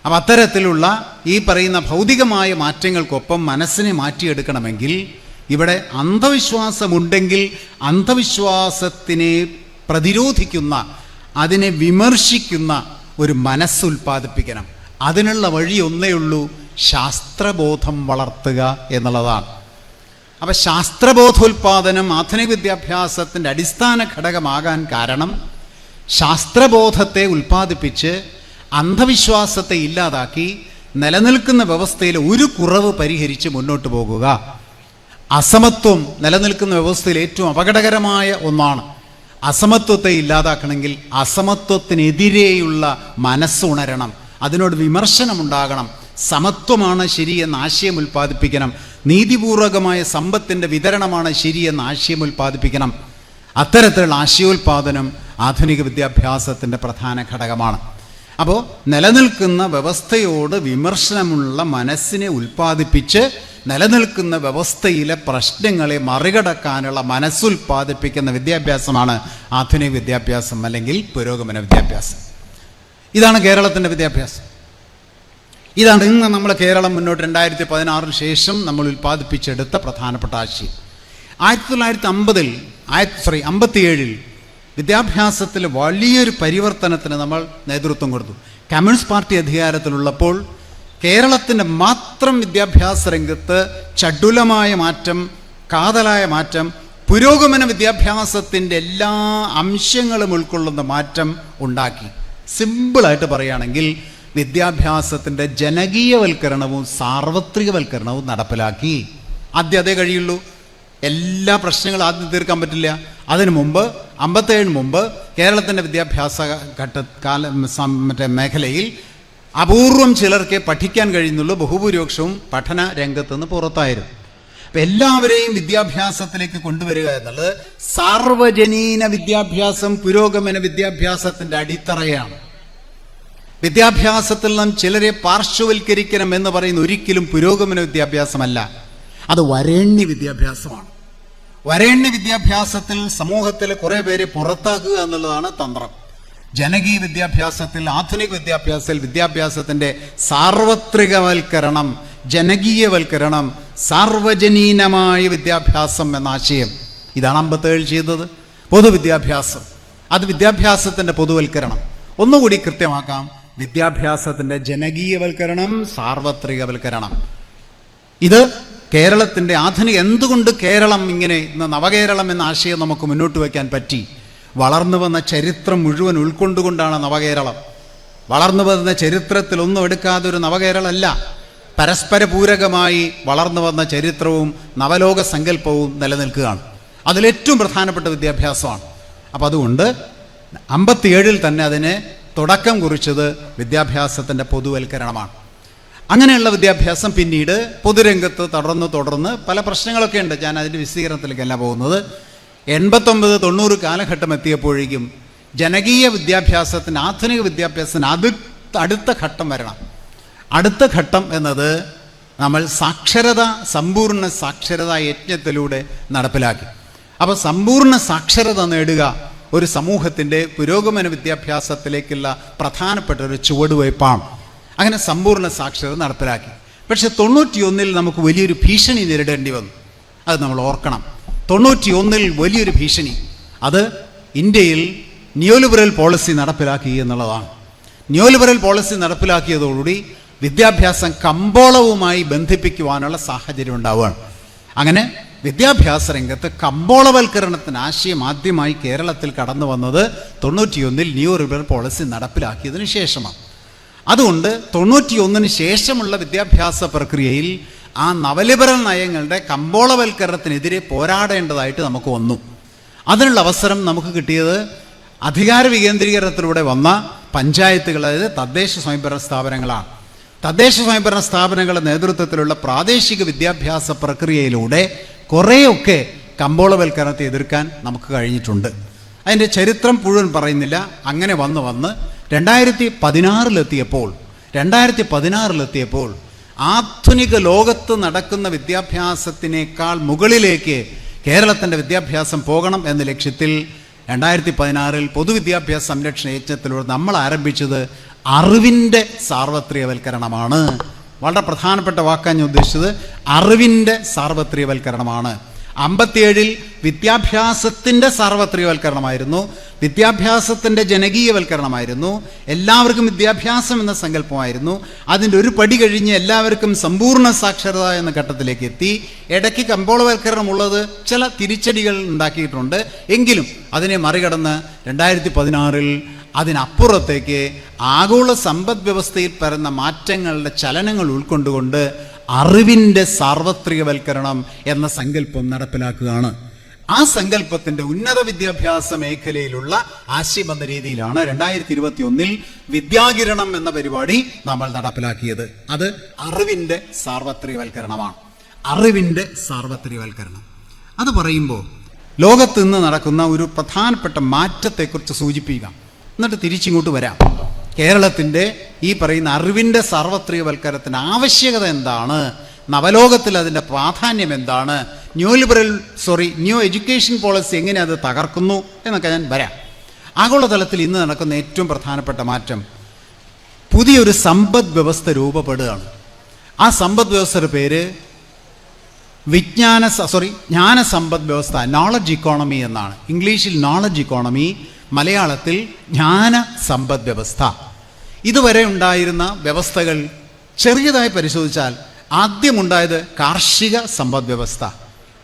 അപ്പം അത്തരത്തിലുള്ള ഈ പറയുന്ന ഭൗതികമായ മാറ്റങ്ങൾക്കൊപ്പം മനസ്സിനെ മാറ്റിയെടുക്കണമെങ്കിൽ ഇവിടെ അന്ധവിശ്വാസമുണ്ടെങ്കിൽ അന്ധവിശ്വാസത്തിനെ പ്രതിരോധിക്കുന്ന, അതിനെ വിമർശിക്കുന്ന ഒരു മനസ്സ് ഉൽപ്പാദിപ്പിക്കണം. അതിനുള്ള വഴി ഒന്നേ ഉള്ളൂ, ശാസ്ത്രബോധം വളർത്തുക എന്നുള്ളതാണ്. അപ്പം ശാസ്ത്രബോധോൽപാദനം ആധുനിക വിദ്യാഭ്യാസത്തിൻ്റെ അടിസ്ഥാന ഘടകമാകാൻ കാരണം ശാസ്ത്രബോധത്തെ ഉൽപ്പാദിപ്പിച്ച് അന്ധവിശ്വാസത്തെ ഇല്ലാതാക്കി നിലനിൽക്കുന്ന വ്യവസ്ഥയിൽ ഒരു കുറവ് പരിഹരിച്ച് മുന്നോട്ട് പോകുക. അസമത്വം നിലനിൽക്കുന്ന വ്യവസ്ഥയിൽ ഏറ്റവും അപകടകരമായ ഒന്നാണ്. അസമത്വത്തെ ഇല്ലാതാക്കണമെങ്കിൽ അസമത്വത്തിനെതിരെയുള്ള മനസ്സുണരണം, അതിനോട് വിമർശനമുണ്ടാകണം. സമത്വമാണ് ശരിയെന്ന ആശയം ഉൽപ്പാദിപ്പിക്കണം. നീതിപൂർവകമായ സമ്പത്തിൻ്റെ വിതരണമാണ് ശരിയെന്ന ആശയം ഉൽപ്പാദിപ്പിക്കണം. അത്തരത്തിലുള്ള ആശയോൽപാദനം ആധുനിക വിദ്യാഭ്യാസത്തിൻ്റെ പ്രധാന ഘടകമാണ്. അപ്പോൾ നിലനിൽക്കുന്ന വ്യവസ്ഥയോട് വിമർശനമുള്ള മനസ്സിനെ ഉൽപ്പാദിപ്പിച്ച് നിലനിൽക്കുന്ന വ്യവസ്ഥയിലെ പ്രശ്നങ്ങളെ മറികടക്കാനുള്ള മനസ്സുൽപ്പാദിപ്പിക്കുന്ന വിദ്യാഭ്യാസമാണ് ആധുനിക വിദ്യാഭ്യാസം അല്ലെങ്കിൽ പുരോഗമന വിദ്യാഭ്യാസം. ഇതാണ് കേരളത്തിൻ്റെ വിദ്യാഭ്യാസം. ഇതാണ് ഇന്ന് നമ്മൾ കേരളം മുന്നോട്ട് 2016 ശേഷം നമ്മൾ ഉൽപ്പാദിപ്പിച്ചെടുത്ത പ്രധാനപ്പെട്ട ആശയം. 1957 വിദ്യാഭ്യാസത്തിൽ വലിയൊരു പരിവർത്തനത്തിന് നമ്മൾ നേതൃത്വം കൊടുത്തു. കമ്മ്യൂണിസ്റ്റ് പാർട്ടി അധികാരത്തിലുള്ളപ്പോൾ കേരളത്തിൻ്റെ മാത്രം വിദ്യാഭ്യാസ രംഗത്ത് ചടുലമായ മാറ്റം, കാതലായ മാറ്റം, പുരോഗമന വിദ്യാഭ്യാസത്തിൻ്റെ എല്ലാ അംശങ്ങളും ഉൾക്കൊള്ളുന്ന മാറ്റം ഉണ്ടാക്കി. സിമ്പിളായിട്ട് പറയുകയാണെങ്കിൽ വിദ്യാഭ്യാസത്തിൻ്റെ ജനകീയവൽക്കരണവും സാർവത്രികവൽക്കരണവും നടപ്പിലാക്കി. ആദ്യം അതേ കഴിയുള്ളൂ. എല്ലാ പ്രശ്നങ്ങളും ആദ്യം തീർക്കാൻ പറ്റില്ല. അതിനു മുമ്പ് 57 മുമ്പ് കേരളത്തിൻ്റെ വിദ്യാഭ്യാസ മേഖലയിൽ അപൂർവം ചിലർക്ക് പഠിക്കാൻ കഴിയുന്നുള്ളൂ. ബഹുഭൂരിപക്ഷവും പഠന രംഗത്ത് നിന്ന് പുറത്തായിരുന്നു. അപ്പം എല്ലാവരെയും വിദ്യാഭ്യാസത്തിലേക്ക് കൊണ്ടുവരിക എന്നുള്ളത് സാർവജനീന വിദ്യാഭ്യാസം പുരോഗമന വിദ്യാഭ്യാസത്തിൻ്റെ അടിത്തറയാണ്. വിദ്യാഭ്യാസത്തിൽ നിന്നും ചിലരെ പാർശ്വവൽക്കരിക്കണം എന്ന് പറയുന്ന ഒരിക്കലും പുരോഗമന വിദ്യാഭ്യാസമല്ല, അത് വരേണ്യ വിദ്യാഭ്യാസമാണ്. വരേണ്യ വിദ്യാഭ്യാസത്തിൽ സമൂഹത്തിലെ കുറേ പേരെ പുറത്താക്കുക എന്നുള്ളതാണ് തന്ത്രം. ജനകീയ വിദ്യാഭ്യാസത്തിൽ, ആധുനിക വിദ്യാഭ്യാസത്തിൻ്റെ സാർവത്രികവൽക്കരണം, ജനകീയവൽക്കരണം, സാർവജനീനമായ വിദ്യാഭ്യാസം എന്ന ആശയം, ഇതാണ് 57 ചെയ്തത്. പൊതുവിദ്യാഭ്യാസം, അത് വിദ്യാഭ്യാസത്തിൻ്റെ പൊതുവൽക്കരണം. ഒന്നുകൂടി കൃത്യമാക്കാം, വിദ്യാഭ്യാസത്തിൻ്റെ ജനകീയവൽക്കരണം, സാർവത്രികവൽക്കരണം. ഇത് കേരളത്തിൻ്റെ ആധുനിക, എന്തുകൊണ്ട് കേരളം ഇങ്ങനെ നവകേരളം എന്ന ആശയം നമുക്ക് മുന്നോട്ട് വയ്ക്കാൻ പറ്റി? വളർന്നു വന്ന ചരിത്രം മുഴുവൻ ഉൾക്കൊണ്ടുകൊണ്ടാണ് നവകേരളം. വളർന്നു വന്ന ചരിത്രത്തിൽ ഒന്നും എടുക്കാതെ ഒരു നവകേരളമല്ല. പരസ്പര പൂരകമായി വളർന്നു വന്ന ചരിത്രവും നവലോക സങ്കല്പവും നിലനിൽക്കുകയാണ്. അതിലേറ്റവും പ്രധാനപ്പെട്ട വിദ്യാഭ്യാസമാണ്. അപ്പം അതുകൊണ്ട് 57 തന്നെ അതിന് തുടക്കം കുറിച്ചത് വിദ്യാഭ്യാസത്തിൻ്റെ പൊതുവൽക്കരണമാണ്. അങ്ങനെയുള്ള വിദ്യാഭ്യാസം പിന്നീട് പൊതുരംഗത്ത് തുടർന്ന് പല പ്രശ്നങ്ങളൊക്കെ ഉണ്ട്. ഞാൻ അതിൻ്റെ വിശദീകരണത്തിലേക്കല്ല പോകുന്നത്. 89-90 കാലഘട്ടം എത്തിയപ്പോഴേക്കും ജനകീയ വിദ്യാഭ്യാസത്തിന്, ആധുനിക വിദ്യാഭ്യാസത്തിന് അടുത്ത ഘട്ടം വരണം. അടുത്ത ഘട്ടം എന്നത് നമ്മൾ സമ്പൂർണ്ണ സാക്ഷരതാ യജ്ഞത്തിലൂടെ നടപ്പിലാക്കി. അപ്പോൾ സമ്പൂർണ്ണ സാക്ഷരത നേടുക ഒരു സമൂഹത്തിൻ്റെ പുരോഗമന വിദ്യാഭ്യാസത്തിലേക്കുള്ള പ്രധാനപ്പെട്ട ഒരു ചുവടുവയ്പ്പാണ്. അങ്ങനെ സമ്പൂർണ്ണ സാക്ഷരത നടപ്പിലാക്കി. പക്ഷെ 91 നമുക്ക് വലിയൊരു ഭീഷണി നേരിടേണ്ടി വന്നു. അത് നമ്മൾ ഓർക്കണം. 91 വലിയൊരു ഭീഷണി, അത് ഇന്ത്യയിൽ നിയോലിബറൽ പോളിസി നടപ്പിലാക്കി എന്നുള്ളതാണ്. നിയോലിബറൽ പോളിസി നടപ്പിലാക്കിയതോടുകൂടി വിദ്യാഭ്യാസം കമ്പോളവുമായി ബന്ധിപ്പിക്കുവാനുള്ള സാഹചര്യം ഉണ്ടാവുകയാണ്. അങ്ങനെ വിദ്യാഭ്യാസ രംഗത്ത് കമ്പോളവൽക്കരണത്തിന് ആശയം ആദ്യമായി കേരളത്തിൽ കടന്നു വന്നത് 91 നിയോലിബറൽ പോളിസി നടപ്പിലാക്കിയതിനു ശേഷമാണ്. അതുകൊണ്ട് 91 ശേഷമുള്ള വിദ്യാഭ്യാസ പ്രക്രിയയിൽ ആ നവലിബറൽ നയങ്ങളുടെ കമ്പോളവൽക്കരണത്തിനെതിരെ പോരാടേണ്ടതായിട്ട് നമുക്ക് വന്നു. അതിനുള്ള അവസരം നമുക്ക് കിട്ടിയത് അധികാര വികേന്ദ്രീകരണത്തിലൂടെ വന്ന പഞ്ചായത്തുകൾ, അതായത് തദ്ദേശ സ്വയംഭരണ സ്ഥാപനങ്ങളാണ്. തദ്ദേശ സ്വയംഭരണ സ്ഥാപനങ്ങളുടെ നേതൃത്വത്തിലുള്ള പ്രാദേശിക വിദ്യാഭ്യാസ പ്രക്രിയയിലൂടെ കുറേയൊക്കെ കമ്പോളവൽക്കരണത്തെ എതിർക്കാൻ നമുക്ക് കഴിഞ്ഞിട്ടുണ്ട്. അതിൻ്റെ ചരിത്രം മുഴുവൻ പറയുന്നില്ല. അങ്ങനെ വന്ന് 2016 ആധുനിക ലോകത്ത് നടക്കുന്ന വിദ്യാഭ്യാസത്തിനേക്കാൾ മുകളിലേക്ക് കേരളത്തിൻ്റെ വിദ്യാഭ്യാസം പോകണം എന്ന ലക്ഷ്യത്തിൽ 2016 പൊതുവിദ്യാഭ്യാസ സംരക്ഷണ യജ്ഞത്തിലൂടെ നമ്മൾ ആരംഭിച്ചത് അറിവിൻ്റെ സാർവത്രികവൽക്കരണമാണ്. വളരെ പ്രധാനപ്പെട്ട വാക്കാൻ ഞാൻ ഉദ്ദേശിച്ചത് അറിവിൻ്റെ സാർവത്രികവൽക്കരണമാണ്. 57 വിദ്യാഭ്യാസത്തിൻ്റെ സാർവത്രികവൽക്കരണമായിരുന്നു, വിദ്യാഭ്യാസത്തിൻ്റെ ജനകീയവൽക്കരണമായിരുന്നു, എല്ലാവർക്കും വിദ്യാഭ്യാസം എന്ന സങ്കല്പമായിരുന്നു. അതിൻ്റെ ഒരു പടി കഴിഞ്ഞ് എല്ലാവർക്കും സമ്പൂർണ്ണ സാക്ഷരത എന്ന ഘട്ടത്തിലേക്ക് എത്തി. ഇടയ്ക്ക് കമ്പോളവൽക്കരണമുള്ളത് ചില തിരിച്ചടികൾ ഉണ്ടാക്കിയിട്ടുണ്ട്. എങ്കിലും അതിനെ മറികടന്ന് 2016 അതിനപ്പുറത്തേക്ക് ആഗോള സമ്പദ് വ്യവസ്ഥയിൽ വരുന്ന മാറ്റങ്ങളുടെ ചലനങ്ങൾ ഉൾക്കൊണ്ടുകൊണ്ട് അറിവിൻ്റെ സാർവത്രികവൽക്കരണം എന്ന സങ്കല്പം നടപ്പിലാക്കുകയാണ്. ആ സങ്കല്പത്തിൻ്റെ ഉന്നത വിദ്യാഭ്യാസ മേഖലയിലുള്ള ആശയം എന്ന രീതിയിലാണ് 2021 വിദ്യാകിരണം എന്ന പരിപാടി നമ്മൾ നടപ്പിലാക്കിയത്. അത് അറിവിൻ്റെ സാർവത്രികവൽക്കരണമാണ്. അറിവിൻ്റെ സാർവത്രികവൽക്കരണം അത് പറയുമ്പോൾ ലോകത്ത് നിന്ന് നടക്കുന്ന ഒരു പ്രധാനപ്പെട്ട മാറ്റത്തെക്കുറിച്ച് സൂചിപ്പിക്കാം, എന്നിട്ട് തിരിച്ചിങ്ങോട്ട് വരാം. കേരളത്തിൻ്റെ ഈ പറയുന്ന അറിവിൻ്റെ സാർവത്രികവൽക്കരണത്തിൻ്റെ ആവശ്യകത എന്താണ്, നവലോകത്തിൽ അതിൻ്റെ പ്രാധാന്യം എന്താണ്, ന്യൂ എഡ്യൂക്കേഷൻ പോളിസി എങ്ങനെ അത് തകർക്കുന്നു എന്നൊക്കെ ഞാൻ വരാം. ആഗോളതലത്തിൽ ഇന്ന് നടക്കുന്ന ഏറ്റവും പ്രധാനപ്പെട്ട മാറ്റം, പുതിയൊരു സമ്പദ് വ്യവസ്ഥ രൂപപ്പെടുകയാണ്. ആ സമ്പദ് വ്യവസ്ഥയുടെ പേര് ജ്ഞാന സമ്പദ് വ്യവസ്ഥ, നോളജ് ഇക്കോണമി എന്നാണ്. ഇംഗ്ലീഷിൽ നോളജ് ഇക്കോണമി, മലയാളത്തിൽ ജ്ഞാന സമ്പദ് വ്യവസ്ഥ. ഇതുവരെ ഉണ്ടായിരുന്ന വ്യവസ്ഥകൾ ചെറിയതായി പരിശോധിച്ചാൽ ആദ്യമുണ്ടായത് കാർഷിക സമ്പദ് വ്യവസ്ഥ.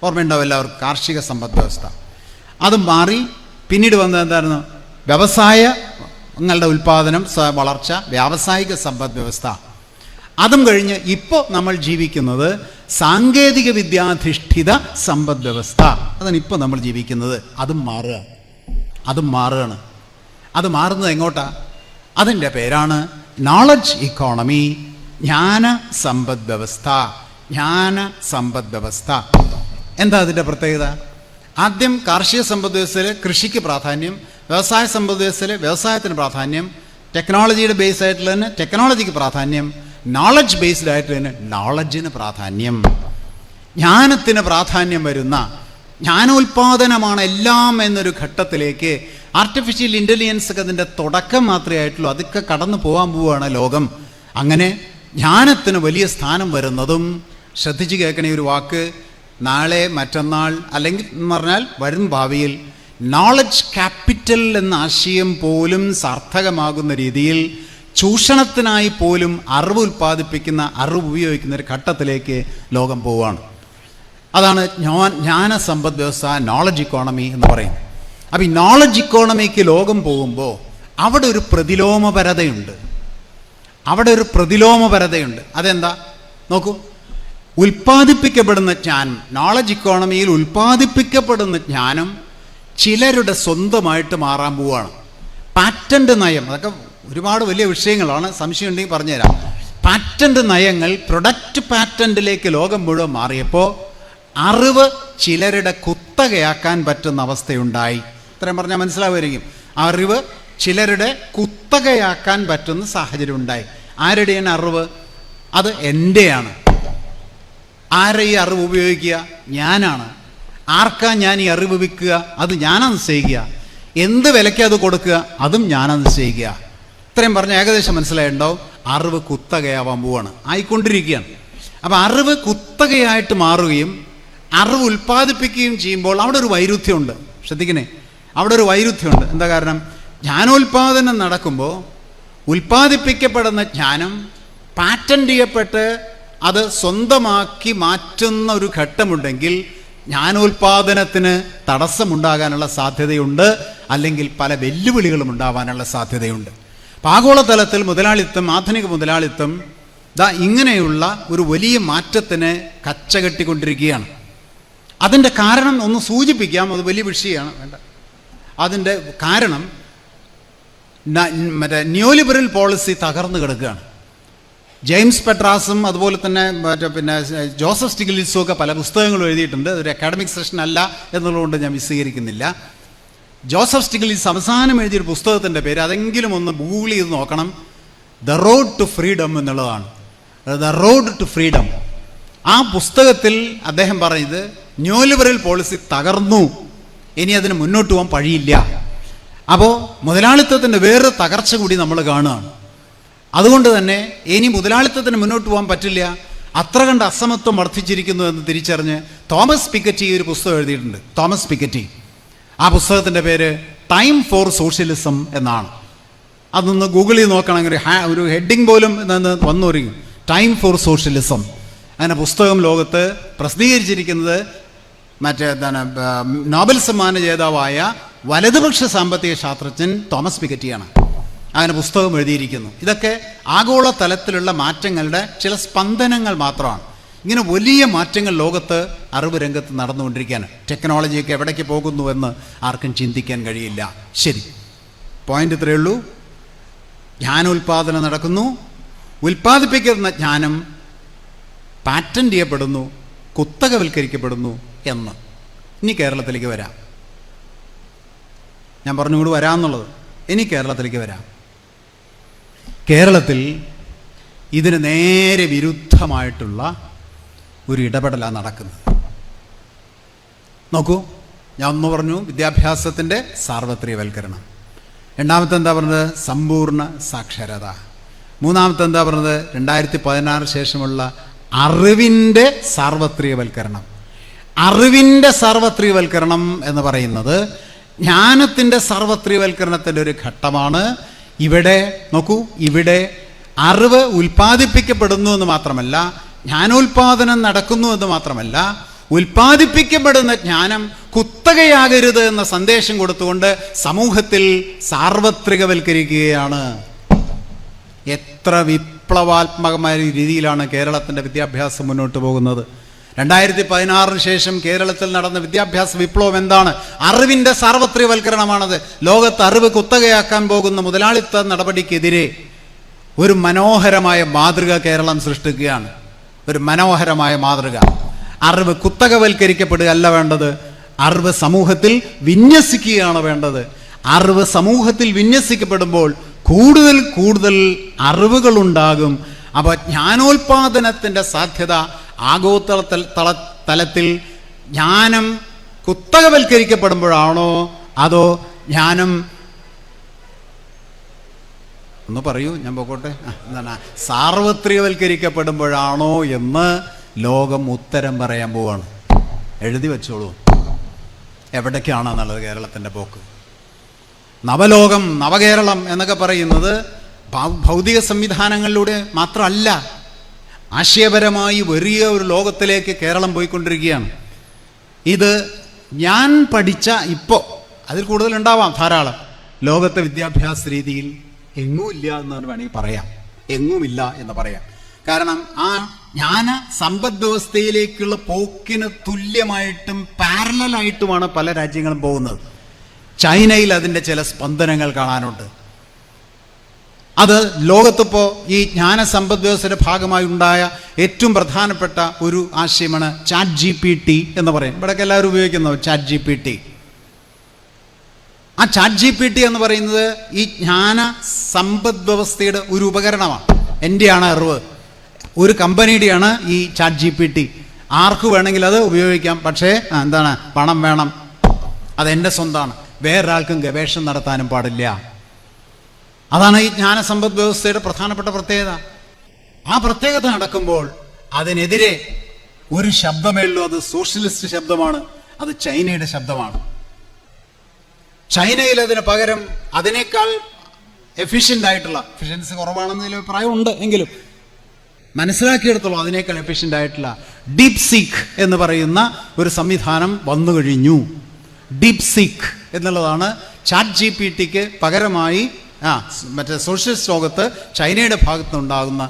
ഓർമ്മയുണ്ടാവും എല്ലാവർക്കും കാർഷിക സമ്പദ് വ്യവസ്ഥ. അത് മാറി പിന്നീട് വന്നത് എന്തായിരുന്നു? വ്യവസായങ്ങളുടെ ഉൽപ്പാദനം, വളർച്ച, വ്യാവസായിക സമ്പദ് വ്യവസ്ഥ. അതും കഴിഞ്ഞ് ഇപ്പോൾ നമ്മൾ ജീവിക്കുന്നത് സാങ്കേതിക വിദ്യാധിഷ്ഠിത സമ്പദ് വ്യവസ്ഥ. അതാണ് ഇപ്പോൾ നമ്മൾ ജീവിക്കുന്നത്. അതും മാറുകയാണ്. അത് മാറുന്നത് എങ്ങോട്ടാ? അതിൻ്റെ പേരാണ് നോളജ് ഇക്കോണമി, ജ്ഞാന സമ്പദ് വ്യവസ്ഥ. എന്താ അതിൻ്റെ പ്രത്യേകത? ആദ്യം കാർഷിക സമ്പദ് വ്യവസ്ഥയിൽ കൃഷിക്ക് പ്രാധാന്യം, വ്യവസായ സമ്പദ് വ്യവസ്ഥയിൽ വ്യവസായത്തിന് പ്രാധാന്യം, ടെക്നോളജിയുടെ ബേസ് ആയിട്ടുള്ള തന്നെ ടെക്നോളജിക്ക് പ്രാധാന്യം, നോളജ് ബേസ്ഡ് ആയിട്ട് തന്നെ നോളജിന് പ്രാധാന്യം, ജ്ഞാനത്തിന് പ്രാധാന്യം വരുന്ന, ജ്ഞാനോൽപാദനമാണ് എല്ലാം എന്നൊരു ഘട്ടത്തിലേക്ക് ആർട്ടിഫിഷ്യൽ ഇൻ്റലിജൻസ് ഒക്കെ അതിൻ്റെ തുടക്കം മാത്രമേ ആയിട്ടുള്ളൂ. അതൊക്കെ കടന്നു പോകാൻ പോവുകയാണ് ലോകം. അങ്ങനെ ജ്ഞാനത്തിന് വലിയ സ്ഥാനം വരുന്നതും, ശ്രദ്ധിച്ച് കേൾക്കണ ഒരു വാക്ക്, നാളെ മറ്റന്നാൾ അല്ലെങ്കിൽ എന്ന് പറഞ്ഞാൽ വരും ഭാവിയിൽ നോളജ് ക്യാപിറ്റൽ എന്ന ആശയം പോലും സാർത്ഥകമാകുന്ന രീതിയിൽ ചൂഷണത്തിനായി പോലും അറിവ് ഉൽപ്പാദിപ്പിക്കുന്ന, അറിവ് ഉപയോഗിക്കുന്ന ഒരു ഘട്ടത്തിലേക്ക് ലോകം പോവുകയാണ്. അതാണ് ജ്ഞാന സമ്പദ് വ്യവസ്ഥ, നോളജ് ഇക്കോണമി എന്ന് പറയുന്നത്. അപ്പം ഈ നോളജ് ഇക്കോണമിക്ക് ലോകം പോകുമ്പോൾ അവിടെ ഒരു പ്രതിലോമപരതയുണ്ട്. അതെന്താ നോക്കൂ. ഉൽപ്പാദിപ്പിക്കപ്പെടുന്ന ജ്ഞാനം, നോളജ് ഇക്കോണമിയിൽ ഉൽപ്പാദിപ്പിക്കപ്പെടുന്ന ജ്ഞാനം ചിലരുടെ സ്വന്തമായിട്ട് മാറാൻ പോവുകയാണ്. പാറ്റന്റ് നയം, അതൊക്കെ ഒരുപാട് വലിയ വിഷയങ്ങളാണ്, സംശയം ഉണ്ടെങ്കിൽ പറഞ്ഞുതരാം. പാറ്റന്റ് നയങ്ങൾ പ്രൊഡക്റ്റ് പാറ്റന്റിലേക്ക് ലോകം മുഴുവൻ മാറിയപ്പോൾ അറിവ് ചിലരുടെ കുത്തകയാക്കാൻ പറ്റുന്ന അവസ്ഥയുണ്ടായി. ഇത്രയും പറഞ്ഞാൽ മനസ്സിലാവുമായിരിക്കും. അറിവ് ചിലരുടെ കുത്തകയാക്കാൻ പറ്റുന്ന സാഹചര്യം ഉണ്ടായി. ആരുടെയാണ് അറിവ്? അത് എൻ്റെയാണ്. ആരെ ഈ അറിവ് ഉപയോഗിക്കുക? ഞാനാണ്. ആർക്കാ ഞാൻ ഈ അറിവ് വിൽക്കുക? അത് ഞാനാണ് നിശ്ചയിക്കുക. എന്ത് വിലയ്ക്ക് അത് കൊടുക്കുക? അതും ഞാനാണ് നിശ്ചയിക്കുക. ഇത്രയും പറഞ്ഞാൽ ഏകദേശം മനസ്സിലായിട്ടുണ്ടാവും. അറിവ് കുത്തകയാവാൻ പോവാണ്, ആയിക്കൊണ്ടിരിക്കുകയാണ്. അപ്പം അറിവ് കുത്തകയായിട്ട് മാറുകയും അറിവ് ഉൽപ്പാദിപ്പിക്കുകയും ചെയ്യുമ്പോൾ അവിടെ ഒരു വൈരുദ്ധ്യമുണ്ട്. ശ്രദ്ധിക്കണേ, അവിടെ ഒരു വൈരുദ്ധ്യമുണ്ട്. എന്താ കാരണം? ജ്ഞാനോൽപാദനം നടക്കുമ്പോൾ ഉൽപ്പാദിപ്പിക്കപ്പെടുന്ന ജ്ഞാനം പാറ്റന്റ് ചെയ്യപ്പെട്ട് അത് സ്വന്തമാക്കി മാറ്റുന്ന ഒരു ഘട്ടമുണ്ടെങ്കിൽ ജ്ഞാനോൽപാദനത്തിന് തടസ്സമുണ്ടാകാനുള്ള സാധ്യതയുണ്ട്, അല്ലെങ്കിൽ പല വെല്ലുവിളികളും ഉണ്ടാവാനുള്ള സാധ്യതയുണ്ട്. ആഗോളതലത്തിൽ മുതലാളിത്തം, ആധുനിക മുതലാളിത്തം ഇങ്ങനെയുള്ള ഒരു വലിയ മാറ്റത്തിന് കച്ചകെട്ടിക്കൊണ്ടിരിക്കുകയാണ്. അതിൻ്റെ കാരണം ഒന്ന് സൂചിപ്പിക്കാം, അത് വലിയ വിഷയമാണ്, വേണ്ട. അതിൻ്റെ കാരണം മറ്റേ ന്യൂലിബറൽ പോളിസി തകർന്നു കിടക്കുകയാണ്. ജെയിംസ് പെട്രാസും അതുപോലെ തന്നെ പിന്നെ ജോസഫ് സ്റ്റിഗ്ലിറ്റ്സും ഒക്കെ പല പുസ്തകങ്ങളും എഴുതിയിട്ടുണ്ട്. അതൊരു അക്കാഡമിക് സെഷൻ അല്ല എന്നുള്ളതുകൊണ്ട് ഞാൻ വിശദീകരിക്കുന്നില്ല. ജോസഫ് സ്റ്റിഗ്ലിറ്റ്സ് അവസാനം എഴുതിയൊരു പുസ്തകത്തിൻ്റെ പേര് അതെങ്കിലും ഒന്ന് ഗൂഗിൾ ചെയ്ത് നോക്കണം. ദ റോഡ് ടു ഫ്രീഡം എന്നുള്ളതാണ്. The road to freedom. ആ പുസ്തകത്തിൽ അദ്ദേഹം പറയുന്നത് ന്യൂലിബറൽ പോളിസി തകർന്നു, ഇനി അതിന് മുന്നോട്ട് പോകാൻ വഴിയില്ല. അപ്പോൾ മുതലാളിത്തത്തിൻ്റെ വേറെ തകർച്ച കൂടി നമ്മൾ കാണുകയാണ്. അതുകൊണ്ട് തന്നെ ഇനി മുതലാളിത്തത്തിന് മുന്നോട്ട് പോകാൻ പറ്റില്ല, അത്ര കണ്ട് അസമത്വം വർദ്ധിച്ചിരിക്കുന്നു എന്ന് തിരിച്ചറിഞ്ഞ് തോമസ് പിക്കറ്റി ഒരു പുസ്തകം എഴുതിയിട്ടുണ്ട്. Thomas Piketty. ആ പുസ്തകത്തിൻ്റെ പേര് ടൈം ഫോർ സോഷ്യലിസം എന്നാണ്. അതൊന്ന് ഗൂഗിൾ ചെയ്ത് നോക്കണമെങ്കിൽ ഒരു ഹെഡിങ് പോലും വന്നൊരുങ്ങും, ടൈം ഫോർ സോഷ്യലിസം. അങ്ങനെ പുസ്തകം ലോകത്ത് പ്രസിദ്ധീകരിച്ചിരിക്കുന്നത് മറ്റേ നോബൽ സമ്മാന ജേതാവായ വലതുപക്ഷ സാമ്പത്തിക ശാസ്ത്രജ്ഞൻ തോമസ് പിക്കറ്റിയാണ് അങ്ങനെ പുസ്തകം എഴുതിയിരിക്കുന്നു. ഇതൊക്കെ ആഗോള തലത്തിലുള്ള മാറ്റങ്ങളുടെ ചില സ്പന്ദനങ്ങൾ മാത്രമാണ്. ഇങ്ങനെ വലിയ മാറ്റങ്ങൾ ലോകത്ത് അറിവ് രംഗത്ത് നടന്നുകൊണ്ടിരിക്കുകയാണ്. ടെക്നോളജിയൊക്കെ എവിടേക്ക് പോകുന്നു എന്ന് ആർക്കും ചിന്തിക്കാൻ കഴിയില്ല. ശരി, പോയിന്റ് ഇത്രയേ ഉള്ളൂ. ജ്ഞാനോൽപാദനം നടക്കുന്നു, ഉൽപ്പാദിപ്പിക്കുന്ന ജ്ഞാനം പാറ്റന്റ് ചെയ്യപ്പെടുന്നു, കുത്തകവൽക്കരിക്കപ്പെടുന്നു എന്ന്. ഇനി കേരളത്തിലേക്ക് വരാം. ഞാൻ പറഞ്ഞുകൂടി വരാമെന്നുള്ളത്. ഇനി കേരളത്തിലേക്ക് വരാം. കേരളത്തിൽ ഇതിന് നേരെ വിരുദ്ധമായിട്ടുള്ള ഒരു ഇടപെടലാണ് നടക്കുന്നത്. നോക്കൂ, ഞാൻ ഒന്ന് പറഞ്ഞു വിദ്യാഭ്യാസത്തിൻ്റെ സാർവത്രികവൽക്കരണം. രണ്ടാമത്തെ എന്താ പറഞ്ഞത്? സമ്പൂർണ്ണ സാക്ഷരത. മൂന്നാമത്തെ എന്താ പറഞ്ഞത്? 2016 ശേഷമുള്ള അറിവിൻ്റെ സാർവത്രികവൽക്കരണം. അറിവിൻ്റെ സാർവത്രികവൽക്കരണം എന്ന് പറയുന്നത് ജ്ഞാനത്തിൻ്റെ സാർവത്രികവൽക്കരണത്തിൻ്റെ ഒരു ഘട്ടമാണ്. ഇവിടെ നോക്കൂ, ഇവിടെ അറിവ് ഉൽപ്പാദിപ്പിക്കപ്പെടുന്നു എന്ന് മാത്രമല്ല, ജ്ഞാനോൽപാദനം നടക്കുന്നു എന്ന് മാത്രമല്ല, ഉൽപ്പാദിപ്പിക്കപ്പെടുന്ന ജ്ഞാനം കുത്തകയാകരുത് എന്ന സന്ദേശം കൊടുത്തുകൊണ്ട് സമൂഹത്തിൽ സാർവത്രികവൽക്കരിക്കുകയാണ്. എത്ര വിപ്ലവാത്മകമായ രീതിയിലാണ് കേരളത്തിൻ്റെ വിദ്യാഭ്യാസം മുന്നോട്ട് പോകുന്നത്. 2016 ശേഷം കേരളത്തിൽ നടന്ന വിദ്യാഭ്യാസ വിപ്ലവം എന്താണ്? അറിവിൻ്റെ സാർവത്രികവൽക്കരണമാണത്. ലോകത്ത് അറിവ് കുത്തകയാക്കാൻ പോകുന്ന മുതലാളിത്ത നടപടിക്കെതിരെ ഒരു മനോഹരമായ മാതൃക കേരളം സൃഷ്ടിക്കുകയാണ്. ഒരു മനോഹരമായ മാതൃക. അറിവ് കുത്തകവൽക്കരിക്കപ്പെടുകയല്ല വേണ്ടത്, അറിവ് സമൂഹത്തിൽ വിന്യസിക്കുകയാണ് വേണ്ടത്. അറിവ് സമൂഹത്തിൽ വിന്യസിക്കപ്പെടുമ്പോൾ കൂടുതൽ കൂടുതൽ അറിവുകളുണ്ടാകും. അപ്പോൾ ജ്ഞാനോൽപാദനത്തിൻ്റെ സാധ്യത തലത്തിൽ ജ്ഞാനം കുത്തകവൽക്കരിക്കപ്പെടുമ്പോഴാണോ അതോ ജ്ഞാനം ഒന്ന് പറയൂ, ഞാൻ പോകട്ടെ, എന്താണ് സാർവത്രികവൽക്കരിക്കപ്പെടുമ്പോഴാണോ എന്ന് ലോകം ഉത്തരം പറയാൻ പോവാണ്. എഴുതി വെച്ചോളൂ എവിടേക്കാണെന്നുള്ളത് കേരളത്തിൻ്റെ പോക്ക്. നവലോകം, നവകേരളം എന്നൊക്കെ പറയുന്നത് ഭൗതിക സംവിധാനങ്ങളിലൂടെ മാത്രമല്ല, ആശയപരമായി വലിയ ഒരു ലോകത്തിലേക്ക് കേരളം പോയിക്കൊണ്ടിരിക്കുകയാണ്. ഇത് ഞാൻ പഠിച്ച ഇപ്പോൾ അതിൽ കൂടുതലുണ്ടാവാം ധാരാളം. ലോകത്തെ വിദ്യാഭ്യാസ രീതിയിൽ എങ്ങുമില്ല എന്ന് വേണമെങ്കിൽ പറയാം, എങ്ങുമില്ല എന്ന് പറയാം. കാരണം ആ ജ്ഞാന സമ്പദ് വ്യവസ്ഥയിലേക്കുള്ള പോക്കിന് തുല്യമായിട്ടും പാരലലായിട്ടുമാണ് പല രാജ്യങ്ങളും പോകുന്നത്. ചൈനയിൽ അതിൻ്റെ ചില സ്പന്ദനങ്ങൾ കാണാനുണ്ട്. അത് ലോകത്തിപ്പോൾ ഈ ജ്ഞാന സമ്പദ് വ്യവസ്ഥയുടെ ഭാഗമായി ഉണ്ടായ ഏറ്റവും പ്രധാനപ്പെട്ട ഒരു ആശയമാണ് ChatGPT എന്ന് പറയും. ഇവിടെയൊക്കെ എല്ലാവരും ഉപയോഗിക്കുന്നു ChatGPT. ആ ChatGPT എന്ന് പറയുന്നത് ഈ ജ്ഞാന സമ്പദ് വ്യവസ്ഥയുടെ ഒരു ഉപകരണമാണ്. എൻ്റെയാണ് അറിവ്, ഒരു കമ്പനിയുടെയാണ് ഈ ChatGPT. ആർക്ക് വേണമെങ്കിൽ അത് ഉപയോഗിക്കാം. പക്ഷേ എന്താണ്, പണം വേണം, അതെൻ്റെ സ്വന്തമാണ്, വേറൊരാൾക്കും ഗവേഷണം നടത്താനും പാടില്ല. അതാണ് ഈ ജ്ഞാന സമ്പദ് വ്യവസ്ഥയുടെ പ്രധാനപ്പെട്ട പ്രത്യേകത. ആ പ്രത്യേകത നടക്കുമ്പോൾ അതിനെതിരെ ഒരു ശബ്ദമേ ഉള്ളൂ. അത് സോഷ്യലിസ്റ്റ് ശബ്ദമാണ്, അത് ചൈനയുടെ ശബ്ദമാണ്. ചൈനയിൽ അതിന് പകരം അതിനേക്കാൾ എഫിഷ്യൻ്റ് ആയിട്ടുള്ള, എഫിഷ്യൻസി കുറവാണെന്നതിൽ അഭിപ്രായമുണ്ട് എങ്കിലും മനസ്സിലാക്കിയെടുത്തോളം അതിനേക്കാൾ എഫിഷ്യൻ്റ് ആയിട്ടുള്ള ഡീപ് സീക്ക് എന്ന് പറയുന്ന ഒരു സംവിധാനം വന്നു കഴിഞ്ഞു. ഡീപ് സീക്ക് എന്നുള്ളതാണ് ChatGPTക്ക് പകരമായി മറ്റേ സോഷ്യലിസ്റ്റ് ലോകത്ത് ചൈനയുടെ ഭാഗത്തുനിന്നുണ്ടാകുന്ന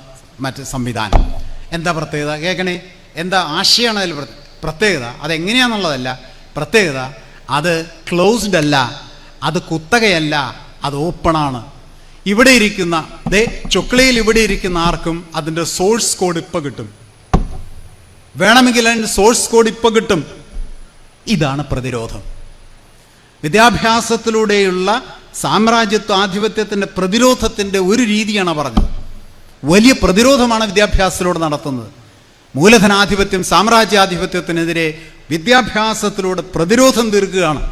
മറ്റ് സംവിധാനം. എന്താ പ്രത്യേകത കേൾക്കണേ? എന്താ ആശയമാണ് അതിൽ പ്രത്യേകത? അതെങ്ങനെയാണെന്നുള്ളതല്ല പ്രത്യേകത. അത് ക്ലോസ്ഡ് അല്ല, അത് കുത്തകയല്ല, അത് ഓപ്പണാണ്. ഇവിടെ ഇരിക്കുന്ന ചൊക്ലിയിൽ ഇവിടെ ഇരിക്കുന്ന ആർക്കും അതിൻ്റെ സോഴ്സ് കോഡ് ഇപ്പം കിട്ടും. വേണമെങ്കിൽ അതിൻ്റെ സോഴ്സ് കോഡ് ഇപ്പം കിട്ടും. ഇതാണ് പ്രതിരോധം. വിദ്യാഭ്യാസത്തിലൂടെയുള്ള സാമ്രാജ്യത്വ ആധിപത്യത്തിൻ്റെ പ്രതിരോധത്തിൻ്റെ ഒരു രീതിയാണ് പറഞ്ഞത്. വലിയ പ്രതിരോധമാണ് വിദ്യാഭ്യാസത്തിലൂടെ നടത്തുന്നത്. മൂലധനാധിപത്യം, സാമ്രാജ്യാധിപത്യത്തിനെതിരെ വിദ്യാഭ്യാസത്തിലൂടെ പ്രതിരോധം തീർക്കുകയാണ്.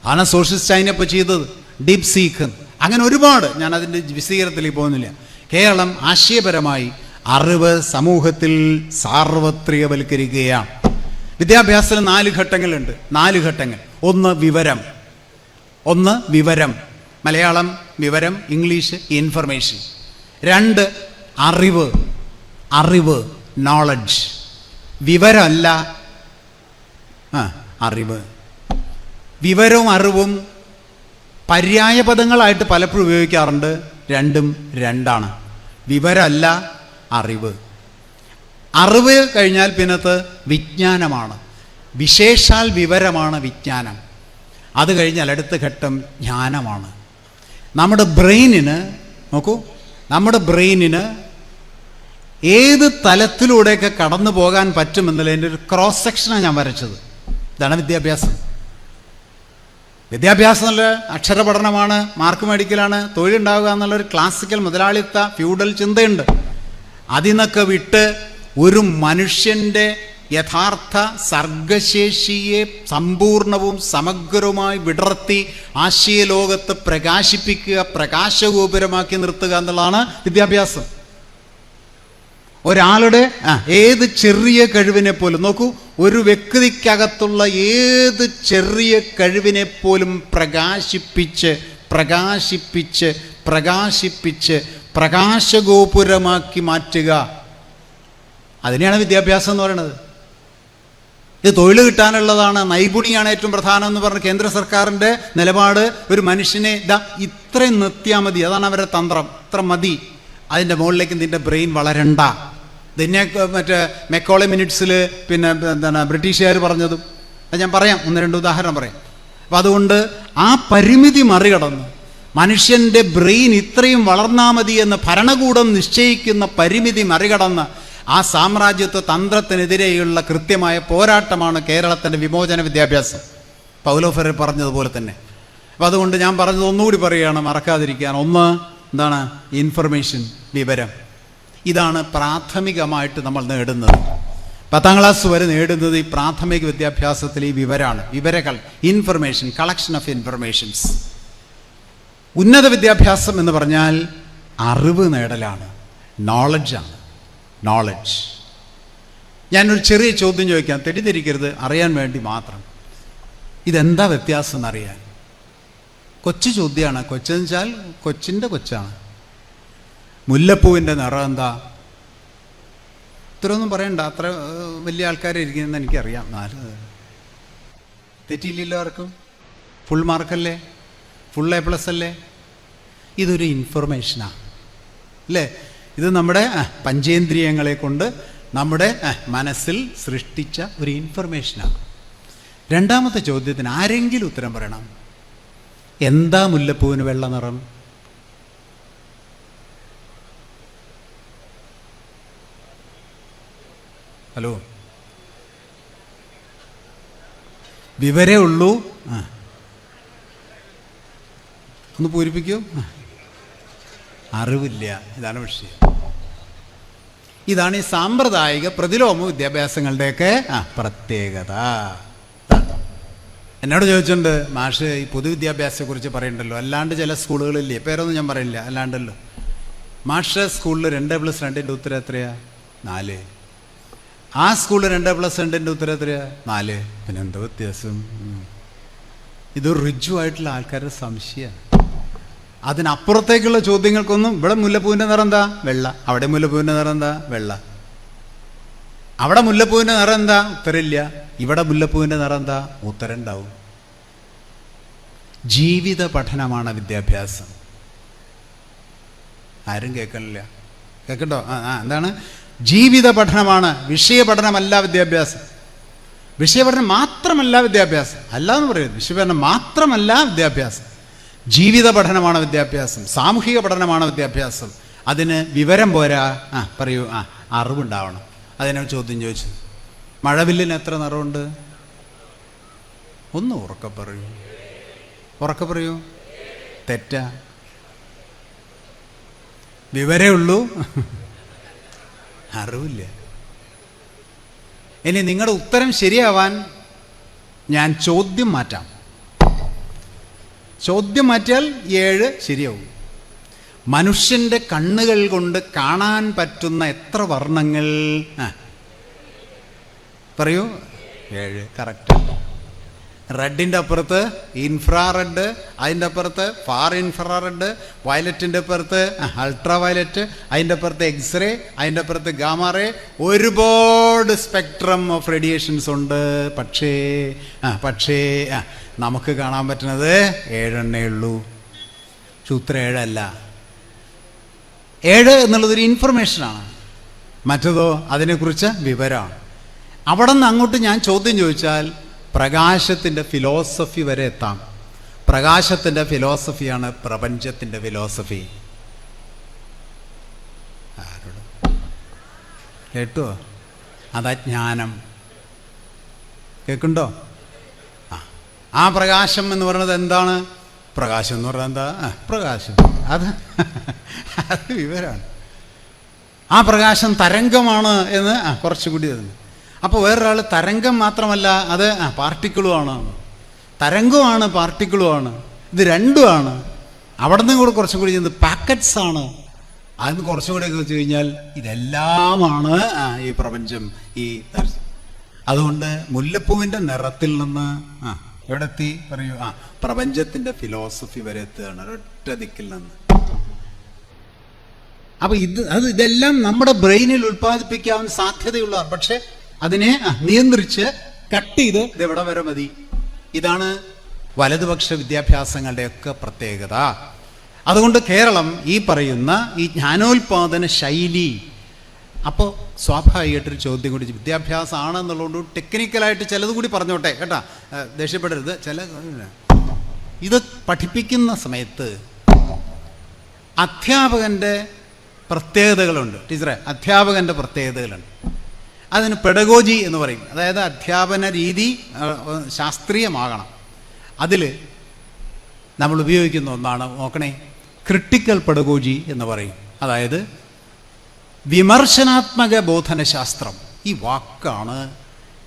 ആണ് സോഷ്യലിസ്റ്റ് ചൈന ഇപ്പോൾ ചെയ്തത്. ഡീപ് സീക്ക്, അങ്ങനെ ഒരുപാട്, ഞാൻ അതിൻ്റെ വിശദീകരണത്തിലേക്ക് പോകുന്നില്ല. കേരളം ആശയപരമായി അറിവ് സമൂഹത്തിൽ സാർവത്രികവൽക്കരിക്കുകയാണ്. വിദ്യാഭ്യാസത്തിൽ 4 ഘട്ടങ്ങളുണ്ട്. 4 ഘട്ടങ്ങൾ. ഒന്ന് വിവരം, മലയാളം വിവരം, ഇംഗ്ലീഷ് ഇൻഫർമേഷൻ. 2 അറിവ് നോളജ്. വിവരമല്ല അറിവ്. വിവരവും അറിവും പര്യായ പദങ്ങളായിട്ട് പലപ്പോഴും ഉപയോഗിക്കാറുണ്ട്. രണ്ടും രണ്ടാണ്. വിവരമല്ല അറിവ്. അറിവ് കഴിഞ്ഞാൽ പിന്നത്തെ വിജ്ഞാനമാണ്. വിശേഷാൽ വിവരമാണ് വിജ്ഞാനം. അത് കഴിഞ്ഞാൽ അടുത്ത ഘട്ടം ജ്ഞാനമാണ്. നമ്മുടെ ബ്രെയിനിന് നോക്കൂ, നമ്മുടെ ബ്രെയിനിന് ഏത് തലത്തിലൂടെയൊക്കെ കടന്നു പോകാൻ പറ്റുമെന്നുള്ളതിൻ്റെ ഒരു ക്രോസ് സെക്ഷനാണ് ഞാൻ വരച്ചത്. ഇതാണ് വിദ്യാഭ്യാസം. വിദ്യാഭ്യാസം എന്നുള്ള അക്ഷരപഠനമാണ്, മാർക്ക് മേടിക്കലാണ്, തൊഴിലുണ്ടാവുക എന്നുള്ളൊരു ക്ലാസിക്കൽ മുതലാളിത്ത ഫ്യൂഡൽ ചിന്തയുണ്ട്. അതിൽ നിന്നൊക്കെ വിട്ട് ഒരു മനുഷ്യൻ്റെ യഥാർത്ഥ സർഗശേഷിയെ സമ്പൂർണവും സമഗ്രവുമായി വിടർത്തി ആശയലോകത്ത് പ്രകാശിപ്പിക്കുക, പ്രകാശഗോപുരമാക്കി നിർത്തുക എന്നുള്ളതാണ് വിദ്യാഭ്യാസം. ഒരാളുടെ ഏത് ചെറിയ കഴിവിനെ പോലും നോക്കൂ, ഒരു വ്യക്തിക്കകത്തുള്ള ഏത് ചെറിയ കഴിവിനെ പോലും പ്രകാശിപ്പിച്ച് പ്രകാശിപ്പിച്ച് പ്രകാശിപ്പിച്ച് പ്രകാശഗോപുരമാക്കി മാറ്റുക. അതിനെയാണ് വിദ്യാഭ്യാസം എന്ന് പറയുന്നത്. ഇത് തൊഴിൽ കിട്ടാനുള്ളതാണ്, നൈപുണിയാണ് ഏറ്റവും പ്രധാനം എന്ന് പറഞ്ഞ് കേന്ദ്ര സർക്കാരിൻ്റെ നിലപാട്. ഒരു മനുഷ്യനെ ഇത്രയും നിർത്തിയാൽ മതി, അതാണ് അവരുടെ തന്ത്രം. ഇത്ര മതി, അതിൻ്റെ മുകളിലേക്ക് നിൻ്റെ ബ്രെയിൻ വളരണ്ട. ഇതിനെ മറ്റേ മെക്കോളെ മിനിറ്റ്സിൽ പിന്നെ എന്താണ് ബ്രിട്ടീഷുകാർ പറഞ്ഞതും അത് ഞാൻ പറയാം, 1-2 ഉദാഹരണം പറയാം. അപ്പം അതുകൊണ്ട് ആ പരിമിതി മറികടന്ന് മനുഷ്യൻ്റെ ബ്രെയിൻ ഇത്രയും വളർന്നാൽ മതി എന്ന് ഭരണകൂടം നിശ്ചയിക്കുന്ന പരിമിതി മറികടന്ന് ആ സാമ്രാജ്യത്വ തന്ത്രത്തിനെതിരെയുള്ള കൃത്യമായ പോരാട്ടമാണ് കേരളത്തിൻ്റെ വിമോചന വിദ്യാഭ്യാസം. പൗലോ ഫെറർ പറഞ്ഞതുപോലെ തന്നെ. അപ്പം അതുകൊണ്ട് ഞാൻ പറഞ്ഞത് ഒന്നുകൂടി പറയുകയാണ്, മറക്കാതിരിക്കാൻ. ഒന്ന് എന്താണ്? ഇൻഫർമേഷൻ, വിവരം. ഇതാണ് പ്രാഥമികമായിട്ട് നമ്മൾ നേടുന്നത്. 10ാം ക്ലാസ് വരെ നേടുന്നത് ഈ പ്രാഥമിക വിദ്യാഭ്യാസത്തിൽ ഈ വിവരമാണ്. വിവരങ്ങൾ, ഇൻഫർമേഷൻ, കളക്ഷൻ ഓഫ് ഇൻഫർമേഷൻസ്. ഉന്നത വിദ്യാഭ്യാസം എന്ന് പറഞ്ഞാൽ അറിവ് നേടലാണ്, നോളജാണ്. നോളജ്. ഞാനൊരു ചെറിയ ചോദ്യം ചോദിക്കാം, തെറ്റിദ്ധരിക്കരുത്, അറിയാൻ വേണ്ടി മാത്രം. ഇതെന്താ വ്യത്യാസം എന്നറിയാൻ. കൊച്ചു ചോദ്യമാണ്. കൊച്ചെന്ന് വെച്ചാൽ കൊച്ചിൻ്റെ കൊച്ചാണ്. മുല്ലപ്പൂവിൻ്റെ നിറം എന്താ? ഇത്രയൊന്നും പറയണ്ട, അത്ര വലിയ ആൾക്കാരെ ഇരിക്കുന്നതെന്ന് എനിക്കറിയാം. 4 തെറ്റിയില്ലല്ലോ ആർക്കും. ഫുൾ മാർക്കല്ലേ? ഫുൾ A+ അല്ലേ? ഇതൊരു ഇൻഫർമേഷനാണ് അല്ലേ? ഇത് നമ്മുടെ പഞ്ചേന്ദ്രിയങ്ങളെ കൊണ്ട് നമ്മുടെ മനസ്സിൽ സൃഷ്ടിച്ച ഒരു ഇൻഫർമേഷനാണ്. രണ്ടാമത്തെ ചോദ്യത്തിന് ആരെങ്കിലും ഉത്തരം പറയണം. എന്താ മുല്ലപ്പൂവിന് വെള്ള നിറം? ഹലോ, വിവരേ ഉള്ളൂ. ഒന്ന് പൂരിപ്പിക്കൂ. അറിവില്ല. ഇതാണ് വിഷയം. ഇതാണ് ഈ സാമ്പ്രദായിക പ്രതിലോമ വിദ്യാഭ്യാസങ്ങളുടെയൊക്കെ പ്രത്യേകത. എന്നോട് ചോദിച്ചിട്ടുണ്ട്, മാഷ് ഈ പൊതുവിദ്യാഭ്യാസത്തെക്കുറിച്ച് പറയണ്ടല്ലോ, അല്ലാണ്ട് ചില സ്കൂളുകളില്ലേ, പേരൊന്നും ഞാൻ പറയില്ല, അല്ലാണ്ടല്ലോ, മാഷ് സ്കൂളിൽ 2+2 ഉത്തരം എത്രയാ? 4. ആ സ്കൂളിൽ 2+2 ഉത്തരം എത്രയാ? 4. പിന്നെ എന്താ വ്യത്യാസം? ഇതൊരു ഋജുവായിട്ടുള്ള ആൾക്കാരുടെ സംശയമാണ്. അതിനപ്പുറത്തേക്കുള്ള ചോദ്യങ്ങൾക്കൊന്നും, ഇവിടെ മുല്ലപ്പൂവിൻ്റെ നിറം എന്താ? വെള്ള. അവിടെ മുല്ലപ്പൂവിൻ്റെ നിറം എന്താ? വെള്ള. അവിടെ മുല്ലപ്പൂവിൻ്റെ നിറം എന്താ? ഉത്തരമില്ല. ഇവിടെ മുല്ലപ്പൂവിൻ്റെ നിറം എന്താ? ഉത്തരം ഉണ്ടാവും. ജീവിത പഠനമാണ് വിദ്യാഭ്യാസം. ആരും കേൾക്കണില്ല. കേൾക്കണ്ടോ? എന്താണ്? ജീവിത പഠനമാണ്, വിഷയ പഠനമല്ല വിദ്യാഭ്യാസം. വിഷയപഠനം മാത്രമല്ല വിദ്യാഭ്യാസം. അല്ല എന്ന് പറയുന്നത്, വിഷയപഠനം മാത്രമല്ല വിദ്യാഭ്യാസം. ജീവിത പഠനമാണ് വിദ്യാഭ്യാസം. സാമൂഹിക പഠനമാണ് വിദ്യാഭ്യാസം. അതിന് വിവരം പോരാ. പറയൂ. അറിവുണ്ടാവണം. അതിനാണ് ചോദ്യം ചോദിച്ചത്. മഴവില്ലിന് എത്ര നിറമുണ്ട്? ഒന്ന് ഉറക്കെ പറയൂ. ഉറക്കെ പറയൂ. തെറ്റാ. വിവരേ ഉള്ളൂ, അറിവില്ല. ഇനി നിങ്ങളുടെ ഉത്തരം ശരിയാവാൻ ഞാൻ ചോദ്യം മാറ്റാം. ചോദ്യം മാറ്റിയാൽ 7 ശരിയാവും. മനുഷ്യൻ്റെ കണ്ണുകൾ കൊണ്ട് കാണാൻ പറ്റുന്ന എത്ര വർണ്ണങ്ങൾ? പറയൂ. 7. കറക്റ്റ്. റെഡിൻ്റെ അപ്പുറത്ത് ഇൻഫ്രാറെഡ്, അതിൻ്റെ അപ്പുറത്ത് ഫാർ ഇൻഫ്രാറെഡ്, വയലറ്റിൻ്റെ അപ്പുറത്ത് അൾട്രാ വയലറ്റ്, അതിൻ്റെ അപ്പുറത്ത് എക്സ്റേ, അതിൻ്റെ അപ്പുറത്ത് ഗാമാറേ. ഒരുപാട് സ്പെക്ട്രം ഓഫ് റേഡിയേഷൻസ് ഉണ്ട്. പക്ഷേ നമുക്ക് കാണാൻ പറ്റുന്നത് 7 ഉള്ളൂ. ഉത്തരം 7 അല്ല. 7 എന്നുള്ളതൊരു ഇൻഫർമേഷനാണ്. മറ്റതോ അതിനെക്കുറിച്ച് വിവരമാണ്. അവിടെ നിന്ന് അങ്ങോട്ട് ഞാൻ ചോദ്യം ചോദിച്ചാൽ പ്രകാശത്തിൻ്റെ ഫിലോസഫി വരെ എത്താം. പ്രകാശത്തിൻ്റെ ഫിലോസഫിയാണ് പ്രപഞ്ചത്തിൻ്റെ ഫിലോസഫി. ആരോട് കേട്ടോ? അതാ ജ്ഞാനം. കേൾക്കുന്നുണ്ടോ? ആ പ്രകാശം എന്ന് പറയുന്നത് എന്താണ്? പ്രകാശം എന്ന് പറഞ്ഞാൽ എന്താ? പ്രകാശം. അത് വിവരമാണ്. ആ പ്രകാശം തരംഗമാണ് എന്ന് കുറച്ചുകൂടി തന്നെ. അപ്പോൾ വേറൊരാൾ തരംഗം മാത്രമല്ല, അത് പാർട്ടിക്കിളുമാണ്. തരംഗമാണ്, പാർട്ടിക്കിളുമാണ്. ഇത് രണ്ടുമാണ്. അവിടെ നിന്ന് കൂടെ കുറച്ചും കൂടി ചെയ്യുന്നത് പാക്കറ്റ്സ് ആണ്. അതിന് കുറച്ചും കൂടെ ഒക്കെ വെച്ച് കഴിഞ്ഞാൽ ഇതെല്ലാമാണ് ഈ പ്രപഞ്ചം. അതുകൊണ്ട് മുല്ലപ്പൂവിൻ്റെ നിറത്തിൽ നിന്ന് എവിടെ എത്തി? പറയൂ. പ്രപഞ്ചത്തിൻ്റെ ഫിലോസഫി വരെ എത്തുകയാണ് ഒരൊറ്റ ദിക്കിൽ നിന്ന്. അപ്പൊ ഇതെല്ലാം നമ്മുടെ ബ്രെയിനിൽ ഉൽപ്പാദിപ്പിക്കാൻ സാധ്യതയുള്ളതാണ്. പക്ഷെ അതിനെ നിയന്ത്രിച്ച് കട്ട് ചെയ്ത് ഇതെവിടെ വരെ മതി. ഇതാണ് വലതുപക്ഷ വിദ്യാഭ്യാസങ്ങളുടെയൊക്കെ പ്രത്യേകത. അതുകൊണ്ട് കേരളം ഈ പറയുന്ന ഈ ജ്ഞാനോൽപാദന ശൈലി, അപ്പോൾ സ്വാഭാവികമായിട്ടൊരു ചോദ്യം കൂടി, വിദ്യാഭ്യാസം ആണെന്നുള്ളതുകൊണ്ട് ടെക്നിക്കലായിട്ട് ചിലത് കൂടി പറഞ്ഞോട്ടെ കേട്ടാ, ദേഷ്യപ്പെടരുത്. ഇത് പഠിപ്പിക്കുന്ന സമയത്ത് അധ്യാപകൻ്റെ പ്രത്യേകതകളുണ്ട്. ടീച്ചറെ, അധ്യാപകൻ്റെ പ്രത്യേകതകളുണ്ട്. അതിന് പെഡഗോജി എന്ന് പറയും. അതായത് അധ്യാപന രീതി ശാസ്ത്രീയമാകണം. അതിൽ നമ്മൾ ഉപയോഗിക്കുന്ന ഒന്നാണ്, നോക്കണേ, ക്രിട്ടിക്കൽ പെഡഗോജി എന്ന് പറയും. അതായത് വിമർശനാത്മക ബോധനശാസ്ത്രം. ഈ വാക്കാണ്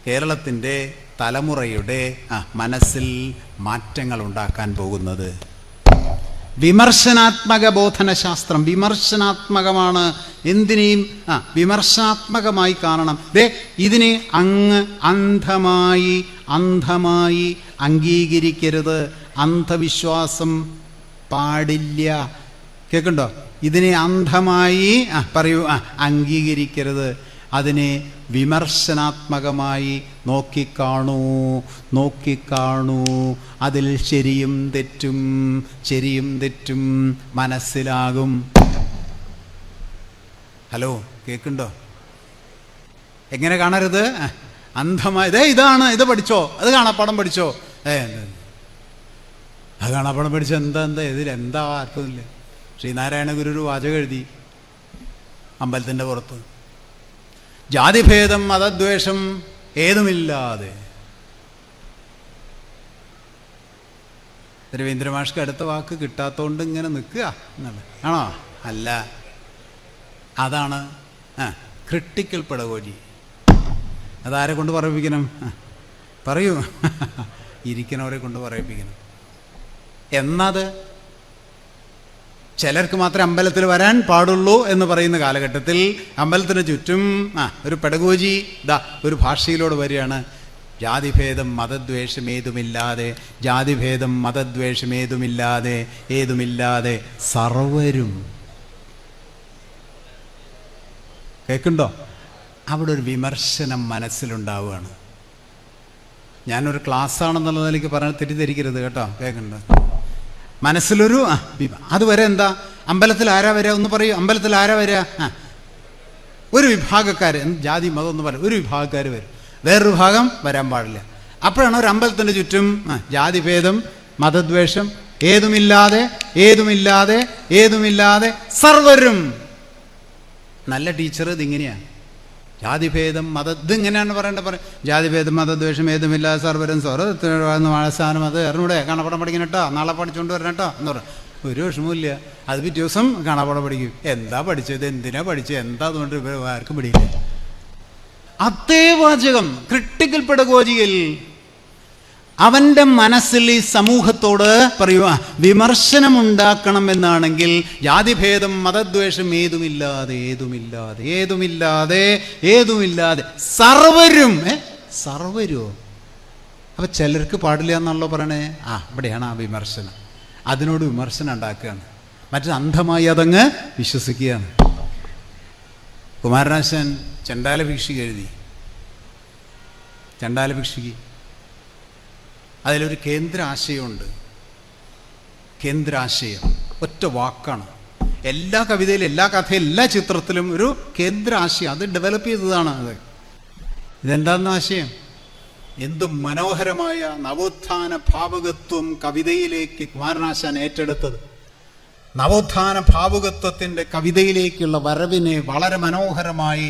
കേരളത്തിൻ്റെ തലമുറയുടെ മനസ്സിൽ മാറ്റങ്ങൾ ഉണ്ടാക്കാൻ പോകുന്നത്. വിമർശനാത്മക ബോധനശാസ്ത്രം വിമർശനാത്മകമാണ്. എന്തിനേയും വിമർശനാത്മകമായി കാണണം. ഇതിനെ അങ്ങ് അന്ധമായി അംഗീകരിക്കരുത്. അന്ധവിശ്വാസം പാടില്ല. കേൾക്കുന്നുണ്ടോ? ഇതിനെ അന്ധമായി പറയൂ അംഗീകരിക്കരുത്. അതിനെ വിമർശനാത്മകമായി നോക്കിക്കാണൂ. അതിൽ ശരിയും തെറ്റും മനസ്സിലാകും. ഹലോ, കേൾക്കുന്നുണ്ടോ? എങ്ങനെ കാണരുത്? അന്ധമായി ഇതാണ്, ഇത് പഠിച്ചോ, അത് കാണാപ്പാടം പഠിച്ചോ, അത് കാണാപ്പാടം പഠിച്ചോ, എന്താ ഇതിലെന്താ അർത്ഥമില്ല. ശ്രീനാരായണ ഗുരു ഒരു വാചകം എഴുതി അമ്പലത്തിൻ്റെ പുറത്ത്. ജാതിഭേദം മതദ്വേഷം ഏതുമില്ലാതെ. രവീന്ദ്രമാഷ്ക്ക് അടുത്ത വാക്ക് കിട്ടാത്തതുകൊണ്ട് ഇങ്ങനെ നിൽക്കുക എന്നാണ്. ആണോ? അല്ല, അതാണ് ക്രിട്ടിക്കൽ പെഡഗോജി. അതാരെ കൊണ്ട് പറയിപ്പിക്കണം? പറയൂ. ഇരിക്കുന്നവരെ കൊണ്ട് പറയിപ്പിക്കണം. എന്നത് ചിലർക്ക് മാത്രമേ അമ്പലത്തിൽ വരാൻ പാടുള്ളൂ എന്ന് പറയുന്ന കാലഘട്ടത്തിൽ അമ്പലത്തിന് ചുറ്റും ഒരു പെഡഗോജി ഒരു ഭാഷയിലൂടെ വരികയാണ്. ജാതിഭേദം മതദ്വേഷം ഏതുമില്ലാതെ, ജാതിഭേദം മതദ്വേഷം ഏതുമില്ലാതെ സർവരും. കേൾക്കുന്നുണ്ടോ? അവിടെ ഒരു വിമർശനം മനസ്സിലുണ്ടാവുകയാണ്. ഞാനൊരു ക്ലാസ്സാണെന്നുള്ള നിലയ്ക്ക് പറഞ്ഞാൽ തെറ്റിദ്ധരിക്കരുത് കേട്ടോ. കേൾക്കുന്നുണ്ടോ? മനസ്സിലൊരു അതുവരെ എന്താ? അമ്പലത്തിൽ ആരാ വരിക? ഒന്ന് പറയൂ. അമ്പലത്തിൽ ആരാ വരിക? ഒരു വിഭാഗക്കാർ, ജാതി മതം എന്ന് പറയും, ഒരു വിഭാഗക്കാർ വരും, വേറൊരു വിഭാഗം വരാൻ പാടില്ല. അപ്പോഴാണ് ഒരു അമ്പലത്തിൻ്റെ ചുറ്റും ജാതിഭേദം മതദ്വേഷം ഏതുമില്ലാതെ സർവരും. നല്ല ടീച്ചർ ഇതിങ്ങനെയാണ്. ജാതിഭേദം ഇതിങ്ങനെയാണ് പറയേണ്ടത്. ജാതിഭേദം മതദ്വേഷം ഏതുമില്ലാതെ സർവരും സ്വരത്തിന് വാഴസ്ഥാനം അത് അറിഞ്ഞൂടെ, കാണാപ്പടം പഠിക്കണം കേട്ടോ, നാളെ പഠിച്ചുകൊണ്ട് വരണം കേട്ടോ എന്ന് പറയും. ഒരു വിഷമമില്ല. അത് പിറ്റേ ദിവസം കാണാപ്പടം പഠിക്കും. എന്താ പഠിച്ചത്, എന്തിനാ പഠിച്ചത്, എന്താ അതുകൊണ്ട് ആർക്കും പിടിയില്ല. അതേ വാചകം ക്രിട്ടിക്കൽ പെഡഗോജിയിൽ അവൻ്റെ മനസ്സിൽ ഈ സമൂഹത്തോട് പറയുക, വിമർശനമുണ്ടാക്കണം എന്നാണെങ്കിൽ ജാതിഭേദം മതദ്വേഷം ഏതുമില്ലാതെ സർവരും. സർവരോ? അപ്പൊ ചിലർക്ക് പാടില്ല എന്നാണല്ലോ പറയണേ. ഇവിടെയാണ് ആ വിമർശനം. അതിനോട് വിമർശനം ഉണ്ടാക്കുകയാണ്. മറ്റു അന്ധമായി അതങ്ങ് വിശ്വസിക്കുകയാണ്. കുമാരനാശാൻ ചണ്ടാല ഭിക്ഷുക എഴുതി. ചണ്ടാല ഭിക്ഷുകി അതിലൊരു കേന്ദ്ര ആശയമുണ്ട്. കേന്ദ്രാശയം ഒറ്റ വാക്കാണ്. എല്ലാ കവിതയിലും, എല്ലാ കഥയിലും, എല്ലാ ചിത്രത്തിലും ഒരു കേന്ദ്ര ആശയം. അത് ഡെവലപ്പ് ചെയ്തതാണ്. അത് ഇതെന്താണെന്ന ആശയം? എന്തു മനോഹരമായ നവോത്ഥാന ഭാവുകത്വം കവിതയിലേക്ക് കുമാരനാശാൻ ഏറ്റെടുത്തത്. നവോത്ഥാന ഭാവുകത്വത്തിൻ്റെ കവിതയിലേക്കുള്ള വരവിനെ വളരെ മനോഹരമായി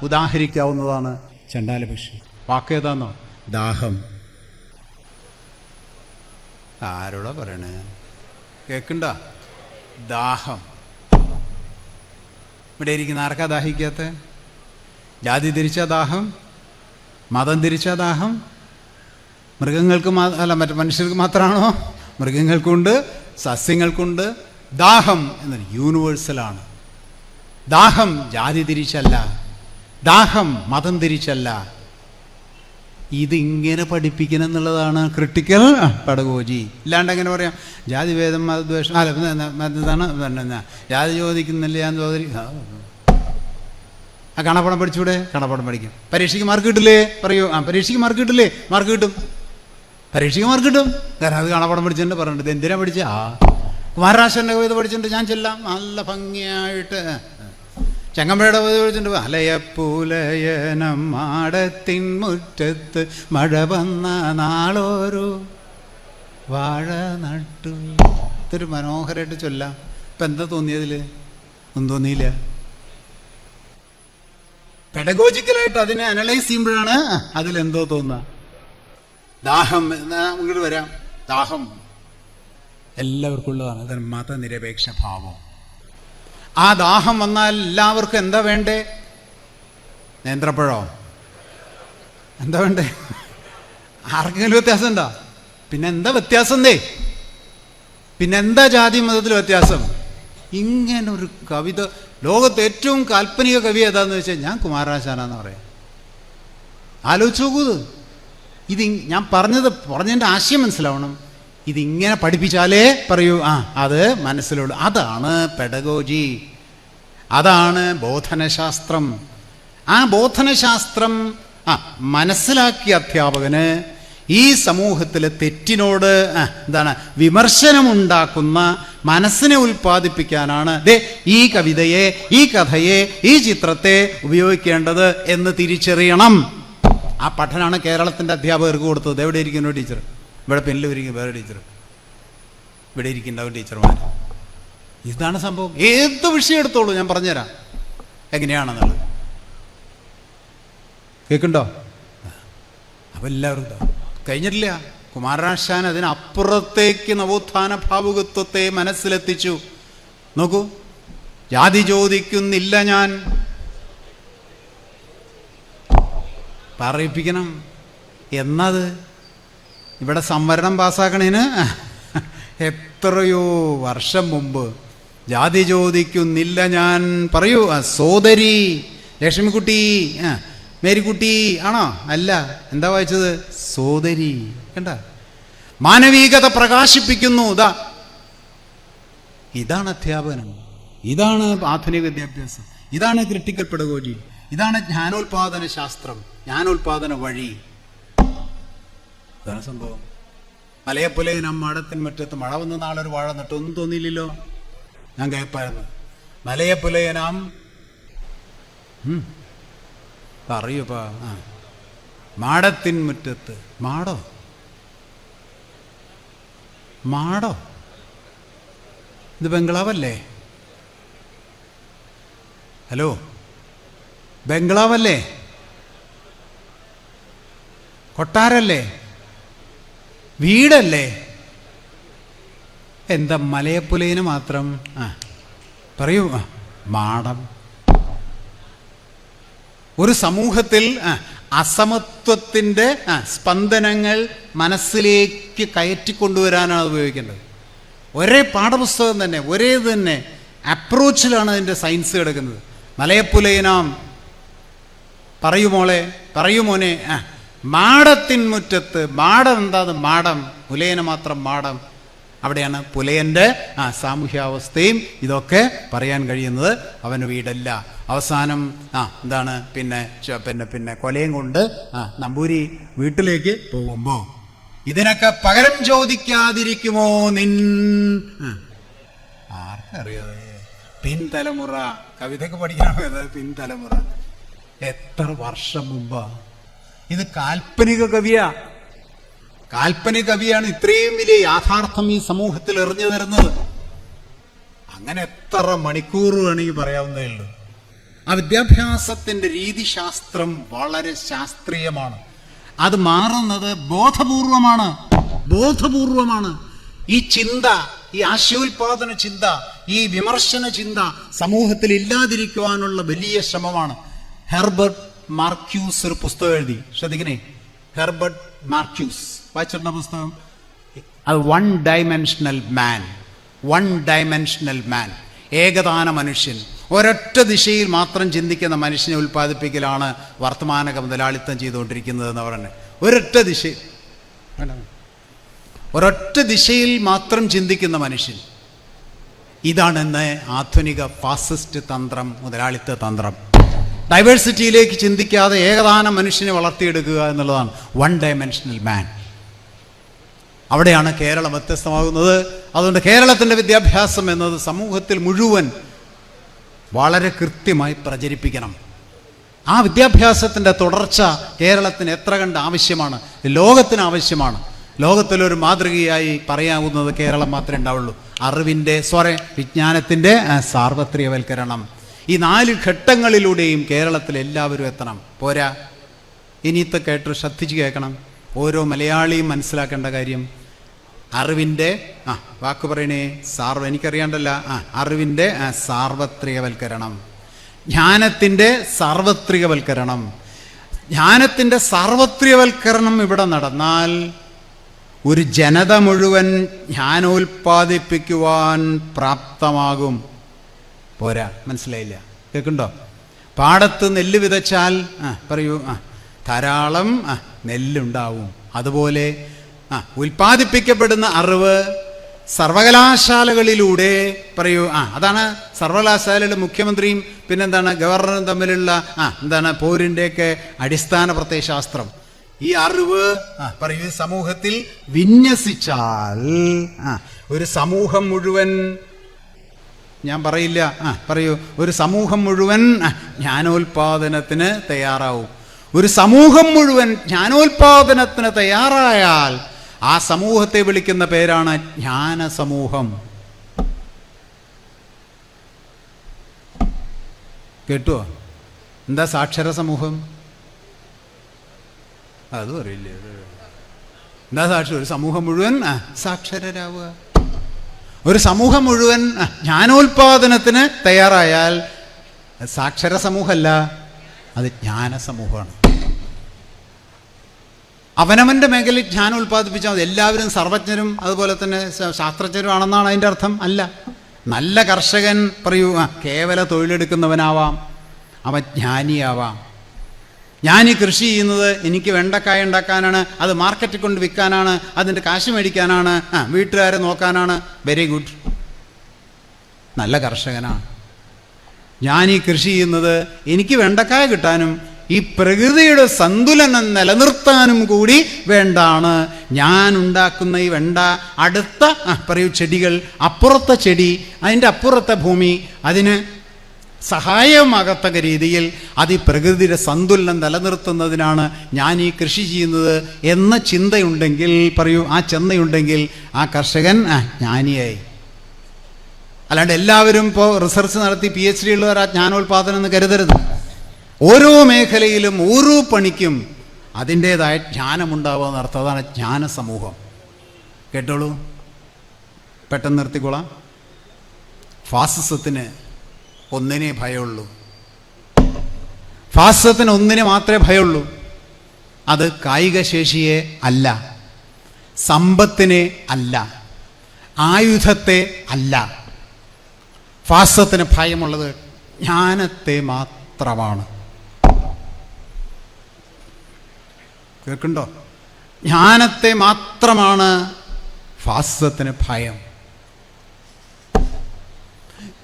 ഉദാഹരിക്കാവുന്നതാണ് ചണ്ടാല ഭിക്ഷു. വാക്കേതാന്നോ? ദാഹം. ആരോടാ പറയണേ? കേൾക്കണ്ട? ദാഹം. ഇവിടെ ഇരിക്കുന്ന ആർക്കാ ദാഹിക്കാത്ത? ജാതി തിരിച്ച ദാഹം, മതം തിരിച്ച ദാഹം. മൃഗങ്ങൾക്ക് അല്ല, മറ്റു മനുഷ്യർക്ക് മാത്രമാണോ? മൃഗങ്ങൾക്കുണ്ട്, സസ്യങ്ങൾക്കുണ്ട്. ദാഹം എന്നത് യൂണിവേഴ്സലാണ്. ദാഹം ജാതി തിരിച്ചല്ല, ദാഹം മതം തിരിച്ചല്ല. ഇതിങ്ങനെ പഠിപ്പിക്കണം എന്നുള്ളതാണ് ക്രിട്ടിക്കൽ പെഡഗോജി. ഇല്ലാണ്ട് എങ്ങനെ പറയാം? ജാതിഭേദം മതദ്വേഷം എന്താണ് ജാതി ചോദിക്കുന്നില്ല, ഞാൻ കാണാപ്പടം പഠിച്ചൂടെ? കാണാപ്പടം പഠിക്കും. പരീക്ഷയ്ക്ക് മാർക്ക് കിട്ടില്ലേ? പറയൂ. പരീക്ഷയ്ക്ക് മാർക്ക് കിട്ടില്ലേ? മാർക്ക് കിട്ടും. പരീക്ഷയ്ക്ക് മാർക്ക് കിട്ടും. കാരണം അത് കാണാപ്പടം പഠിച്ചിട്ടുണ്ട്. പറഞ്ഞിട്ട് എന്തിനാ പഠിച്ച? കുമാരനാശാൻ്റെ കവിത പഠിച്ചിട്ടുണ്ട്. ഞാൻ ചെല്ലാം നല്ല ഭംഗിയായിട്ട്. ചങ്ങമ്പുഴയുടെ കവിത പഠിച്ചിട്ടുണ്ട്. അലയപ്പൂലയനം മാടത്തിൻ മുറ്റത്ത് മഴ വന്ന നാളോരു വാഴ നട്ടു. ഇതൊരു മനോഹരമായിട്ട് ചൊല്ലാം. ഇപ്പം എന്താ തോന്നിയതിൽ? ഒന്നും തോന്നിയില്ല. പെഡഗോജിക്കലായിട്ട് അതിനെ അനലൈസ് ചെയ്യുമ്പോഴാണ് അതിലെന്തോ തോന്നുക. ദാഹം ഇങ്ങോട്ട് വരാം. ദാഹം എല്ലാവർക്കും ഉള്ളതാണ്. അത് മതനിരപേക്ഷ ഭാവം. ആ ദാഹം വന്നാൽ എല്ലാവർക്കും എന്താ വേണ്ടേ? നേന്ത്രപ്പഴോ? എന്താ വേണ്ടേ? ആർക്കെങ്കിലും വ്യത്യാസം ഉണ്ടോ? പിന്നെന്താ വ്യത്യാസം? പിന്നെന്താ ജാതി മതത്തിൽ വ്യത്യാസം? ഇങ്ങനൊരു കവിത. ലോകത്ത് ഏറ്റവും കാൽപ്പനിക കവി ഏതാന്ന് വെച്ചാൽ ഞാൻ കുമാരനാശാനാന്ന് പറയാം. ആലോചിച്ച് നോക്കൂ. ഇത് ഞാൻ പറഞ്ഞതിൻ്റെ ആശയം മനസ്സിലാവണം. ഇതിങ്ങനെ പഠിപ്പിച്ചാലേ പറയൂ അത് മനസ്സിലുള്ളൂ. അതാണ് പെഡഗോജി, അതാണ് ബോധനശാസ്ത്രം. ആ ബോധനശാസ്ത്രം മനസ്സിലാക്കിയ അധ്യാപകന് ഈ സമൂഹത്തിലെ തെറ്റിനോട് വിമർശനമുണ്ടാക്കുന്ന മനസ്സിനെ ഉൽപ്പാദിപ്പിക്കാനാണ് ഈ കവിതയെ, ഈ കഥയെ, ഈ ചിത്രത്തെ ഉപയോഗിക്കേണ്ടത് എന്ന് തിരിച്ചറിയണം. ആ പഠനമാണ് കേരളത്തിൻ്റെ അധ്യാപകർക്ക് കൊടുത്തത്. എവിടെ ഇരിക്കുന്ന ടീച്ചർ? ഇവിടെ പെണ്ണിലിരിക്കും വേറെ ടീച്ചർ, ഇവിടെ ഇരിക്കുന്നുണ്ടാവും ടീച്ചർമാർ. ഇതാണ് സംഭവം. ഏത് വിഷയം എടുത്തോളൂ, ഞാൻ പറഞ്ഞുതരാം എങ്ങനെയാണെന്നുള്ളത്. കേൾക്കുന്നുണ്ടോ? അപ്പം എല്ലാവരും കഴിഞ്ഞിട്ടില്ല. കുമാരനാശാൻ അതിനപ്പുറത്തേക്ക് നവോത്ഥാന ഭാവുകത്വത്തെ മനസ്സിലെത്തിച്ചു. നോക്കൂ, ജാതി ചോദിക്കുന്നില്ല ഞാൻ, പറയിപ്പിക്കണം എന്നത് ഇവിടെ സംവരണം പാസ്സാക്കണേന് എത്രയോ വർഷം മുമ്പ് ജാതി ചോദിക്കുന്നില്ല ഞാൻ. പറയൂ, സോദരി ലക്ഷ്മിക്കുട്ടി, മേരിക്കുട്ടി ആണോ? അല്ല, എന്താ വായിച്ചത്? സോദരി. കണ്ട, മാനവികത പ്രകാശിപ്പിക്കുന്നു. ഇതാണ് അധ്യാപനം, ഇതാണ് ആധുനിക വിദ്യാഭ്യാസം, ഇതാണ് ക്രിട്ടിക്കൽ പെഡഗോജി, ഇതാണ് ജ്ഞാനോൽപാദന ശാസ്ത്രം, ജ്ഞാനോൽപാദന വഴി. ഇതാണ് സംഭവം. മലയപ്പുലയനാം മാടത്തിൻ മുറ്റത്ത് മഴ വന്ന നാളൊരു വാഴ നട്ടു. ഒന്നും തോന്നിയില്ലല്ലോ, ഞാൻ കേൾപ്പായിരുന്നു. മലയപ്പുലയനാം പറയൂപ്പാ, മാടത്തിൻ മുറ്റത്ത്. മാടോ? മാടോ? ഇത് ബംഗ്ലാവല്ലേ? ഹലോ, ബംഗ്ലാവല്ലേ? കൊട്ടാരല്ലേ? വീടല്ലേ? എന്താ മലയപ്പുലയിന് മാത്രം? പറയൂ, മാടം. ഒരു സമൂഹത്തിൽ അസമത്വത്തിൻ്റെ സ്പന്ദനങ്ങൾ മനസ്സിലേക്ക് കയറ്റിക്കൊണ്ടുവരാനാണ് അത് ഉപയോഗിക്കേണ്ടത്. ഒരേ പാഠപുസ്തകം തന്നെ, ഒരേ തന്നെ അപ്രോച്ചിലാണ് അതിൻ്റെ സയൻസ് കിടക്കുന്നത്. മലയപ്പുലയനാം പറയൂ മോളെ, പറയൂ മോനെ, മാടത്തിൻ മുറ്റത്ത്. മാടം എന്താ? മാടം, പുലയന മാത്രം മാടം. അവിടെയാണ് പുലയൻ്റെ സാമൂഹ്യാവസ്ഥയും ഇതൊക്കെ പറയാൻ കഴിയുന്നത്. അവന് വീടല്ല. അവസാനം എന്താണ് പിന്നെ പിന്നെ പിന്നെ കൊലയും കൊണ്ട് നമ്പൂരി വീട്ടിലേക്ക് പോകുമ്പോൾ ഇതിനൊക്കെ പകരം ചോദിക്കാതിരിക്കുമോ നിൻ? ആർക്കറിയാതെ? പിൻതലമുറ കവിതയൊക്കെ പഠിക്കണം. പിൻതലമുറ എത്ര വർഷം മുമ്പാ? ഇത് കാൽപ്പനിക കവിയാ, കാൽപ്പനിക കവിയാണ് ഇത്രയും വലിയ യാഥാർത്ഥ്യം ഈ സമൂഹത്തിൽ എറിഞ്ഞു തരുന്നത്. അങ്ങനെ എത്ര മണിക്കൂർ വേണമെങ്കിൽ പറയാവുന്നതേ ഉള്ളൂ. ആ വിദ്യാഭ്യാസത്തിന്റെ രീതിശാസ്ത്രം വളരെ ശാസ്ത്രീയമാണ്. അത് മാറുന്നത് ബോധപൂർവമാണ്, ബോധപൂർവമാണ്. ഈ ചിന്ത, ഈ ആശയോൽപാദന ചിന്ത, ഈ വിമർശന ചിന്ത സമൂഹത്തിൽ ഇല്ലാതിരിക്കുവാനുള്ള വലിയ ശ്രമമാണ്. ഹെർബർട്ട് മാർക്യൂസ് ഒരു പുസ്തകം എഴുതി, ശ്രദ്ധിക്കണേ. ഹെർബർട്ട് മാർക്യൂസ് വായിച്ചിട്ടുള്ള പുസ്തകം അത് വൺ ഡൈമെൻഷണൽ മാൻ. വൺ ഡൈമെൻഷണൽ മാൻ, ഏകദാന മനുഷ്യൻ. ഒരൊറ്റ ദിശയിൽ മാത്രം ചിന്തിക്കുന്ന മനുഷ്യനെ ഉൽപ്പാദിപ്പിക്കലാണ് വർത്തമാന മുതലാളിത്തം ചെയ്തുകൊണ്ടിരിക്കുന്നത് എന്ന് പറഞ്ഞത്. ഒരൊറ്റ ദിശയിൽ മാത്രം ചിന്തിക്കുന്ന മനുഷ്യൻ. ഇതാണെന്ന് ആധുനിക ഫാസിസ്റ്റ് തന്ത്രം, മുതലാളിത്ത തന്ത്രം. ഡൈവേഴ്സിറ്റിയിലേക്ക് ചിന്തിക്കാതെ ഏകദാന മനുഷ്യനെ വളർത്തിയെടുക്കുക എന്നുള്ളതാണ് വൺ ഡൈമെൻഷണൽ മാൻ. അവിടെയാണ് കേരളം വ്യത്യസ്തമാകുന്നത്. അതുകൊണ്ട് കേരളത്തിൻ്റെ വിദ്യാഭ്യാസം എന്നത് സമൂഹത്തിൽ മുഴുവൻ വളരെ കൃത്യമായി പ്രചരിപ്പിക്കണം. ആ വിദ്യാഭ്യാസത്തിൻ്റെ തുടർച്ച കേരളത്തിന് എത്ര കണ്ട് ആവശ്യമാണ്, ലോകത്തിന് ആവശ്യമാണ്. ലോകത്തിലൊരു മാതൃകയായി പറയാവുന്നത് കേരളം മാത്രമേ ഉണ്ടാവുള്ളൂ. അറിവിൻ്റെ വിജ്ഞാനത്തിൻ്റെ സാർവത്രികവൽക്കരണം. ഈ 4 ഘട്ടങ്ങളിലൂടെയും കേരളത്തിൽ എല്ലാവരും എത്തണം. പോരാ, ഇനിയത്തെ കേട്ട് ശ്രദ്ധിച്ച് കേൾക്കണം. ഓരോ മലയാളിയും മനസ്സിലാക്കേണ്ട കാര്യം, അറിവിൻ്റെ വാക്ക് പറയണേ, എനിക്കറിയാണ്ടല്ല, അറിവിൻ്റെ സാർവത്രികവൽക്കരണം, ജ്ഞാനത്തിൻ്റെ സാർവത്രികവൽക്കരണം. ജ്ഞാനത്തിൻ്റെ സാർവത്രികവൽക്കരണം ഇവിടെ നടന്നാൽ ഒരു ജനത മുഴുവൻ ജ്ഞാനോൽപാദിപ്പിക്കുവാൻ പ്രാപ്തമാകും. പോരാ, മനസ്സിലായില്ല? കേൾക്കുന്നുണ്ടോ? പാടത്ത് നെല്ല് വിതച്ചാൽ പറയൂ, ധാരാളം നെല്ലുണ്ടാവും. അതുപോലെ ഉൽപ്പാദിപ്പിക്കപ്പെടുന്ന അറിവ് സർവകലാശാലകളിലൂടെ പറയൂ, അതാണ് സർവകലാശാലയുടെ മുഖ്യമന്ത്രിയും പിന്നെന്താണ് ഗവർണറും തമ്മിലുള്ള പോരിൻ്റെയൊക്കെ അടിസ്ഥാന പ്രത്യയശാസ്ത്രം. ഈ അറിവ് പറയൂ സമൂഹത്തിൽ വിന്യസിച്ചാൽ ഒരു സമൂഹം മുഴുവൻ, ഞാൻ പറയില്ല, പറയൂ, ഒരു സമൂഹം മുഴുവൻ ജ്ഞാനോൽപാദനത്തിന് തയ്യാറാവും. ഒരു സമൂഹം മുഴുവൻ ജ്ഞാനോൽപാദനത്തിന് തയ്യാറായാൽ ആ സമൂഹത്തെ വിളിക്കുന്ന പേരാണ് ജ്ഞാന സമൂഹം. കേട്ടോ? എന്താ സാക്ഷര സമൂഹം? അതും അറിയില്ല. എന്താ സാക്ഷി? ഒരു സമൂഹം മുഴുവൻ സാക്ഷരരാവുക. ഒരു സമൂഹം മുഴുവൻ ജ്ഞാനോൽപാദനത്തിന് തയ്യാറായാൽ സാക്ഷര സമൂഹമല്ല, അത് ജ്ഞാന സമൂഹമാണ്. അവനവൻ്റെ മേഖലയിൽ ജ്ഞാനം ഉൽപ്പാദിപ്പിച്ചാൽ മതി. എല്ലാവരും സർവജ്ഞരും അതുപോലെ തന്നെ ശാസ്ത്രജ്ഞരും ആണെന്നാണ് അതിൻ്റെ അർത്ഥം? അല്ല. നല്ല കർഷകൻ പറയൂ കേവല തൊഴിലെടുക്കുന്നവനാവാം, അവൻ ജ്ഞാനിയാവാം. ഞാൻ ഈ കൃഷി ചെയ്യുന്നത് എനിക്ക് വെണ്ടക്കായ ഉണ്ടാക്കാനാണ്, അത് മാർക്കറ്റിൽ കൊണ്ട് വിൽക്കാനാണ്, അതിൻ്റെ കാശ് മേടിക്കാനാണ്, വീട്ടുകാരെ നോക്കാനാണ്. വെരി ഗുഡ്, നല്ല കർഷകനാണ്. ഞാൻ ഈ കൃഷി ചെയ്യുന്നത് എനിക്ക് വെണ്ടക്കായ കിട്ടാനും ഈ പ്രകൃതിയുടെ സന്തുലനം നിലനിർത്താനും കൂടി വേണ്ടാണ്. ഞാൻ ഉണ്ടാക്കുന്ന ഈ വെണ്ട അടുത്ത പറയൂ ചെടികൾ, അപ്പുറത്തെ ചെടി, അതിൻ്റെ അപ്പുറത്തെ ഭൂമി, അതിന് സഹായമാകത്തക്ക രീതിയിൽ അത് ഈ പ്രകൃതിയുടെ സന്തുലനം നിലനിർത്തുന്നതിനാണ് ഞാൻ ഈ കൃഷി ചെയ്യുന്നത് എന്ന ചിന്തയുണ്ടെങ്കിൽ പറയൂ, ആ ചിന്തയുണ്ടെങ്കിൽ ആ കർഷകൻ ജ്ഞാനിയായി. അല്ലാണ്ട് എല്ലാവരും ഇപ്പോൾ റിസർച്ച് നടത്തി PhD ഉള്ളവർ ആ ജ്ഞാനോൽപാദനം എന്ന് കരുതരുത്. ഓരോ മേഖലയിലും ഓരോ പണിക്കും അതിൻ്റേതായ ജ്ഞാനമുണ്ടാവുക എന്നർത്ഥം. അതാണ് ജ്ഞാന സമൂഹം. കേട്ടോളൂ, പെട്ടെന്ന് നിർത്തിക്കൊള്ളാം. ഫാസിസത്തിന് ഒന്നിനെ ഭയമുള്ളൂ. ഫാസിസത്തിന് ഒന്നിനെ മാത്രമേ ഭയമുള്ളൂ. അത് കായിക ശേഷിയെ അല്ല, സമ്പത്തിനെ അല്ല, ആയുധത്തെ അല്ല. ഫാസിസത്തിന് ഭയമുള്ളത് ജ്ഞാനത്തെ മാത്രമാണ്. കേൾക്കുന്നുണ്ടോ? ജ്ഞാനത്തെ മാത്രമാണ് ഫാസിസത്തിന് ഭയം.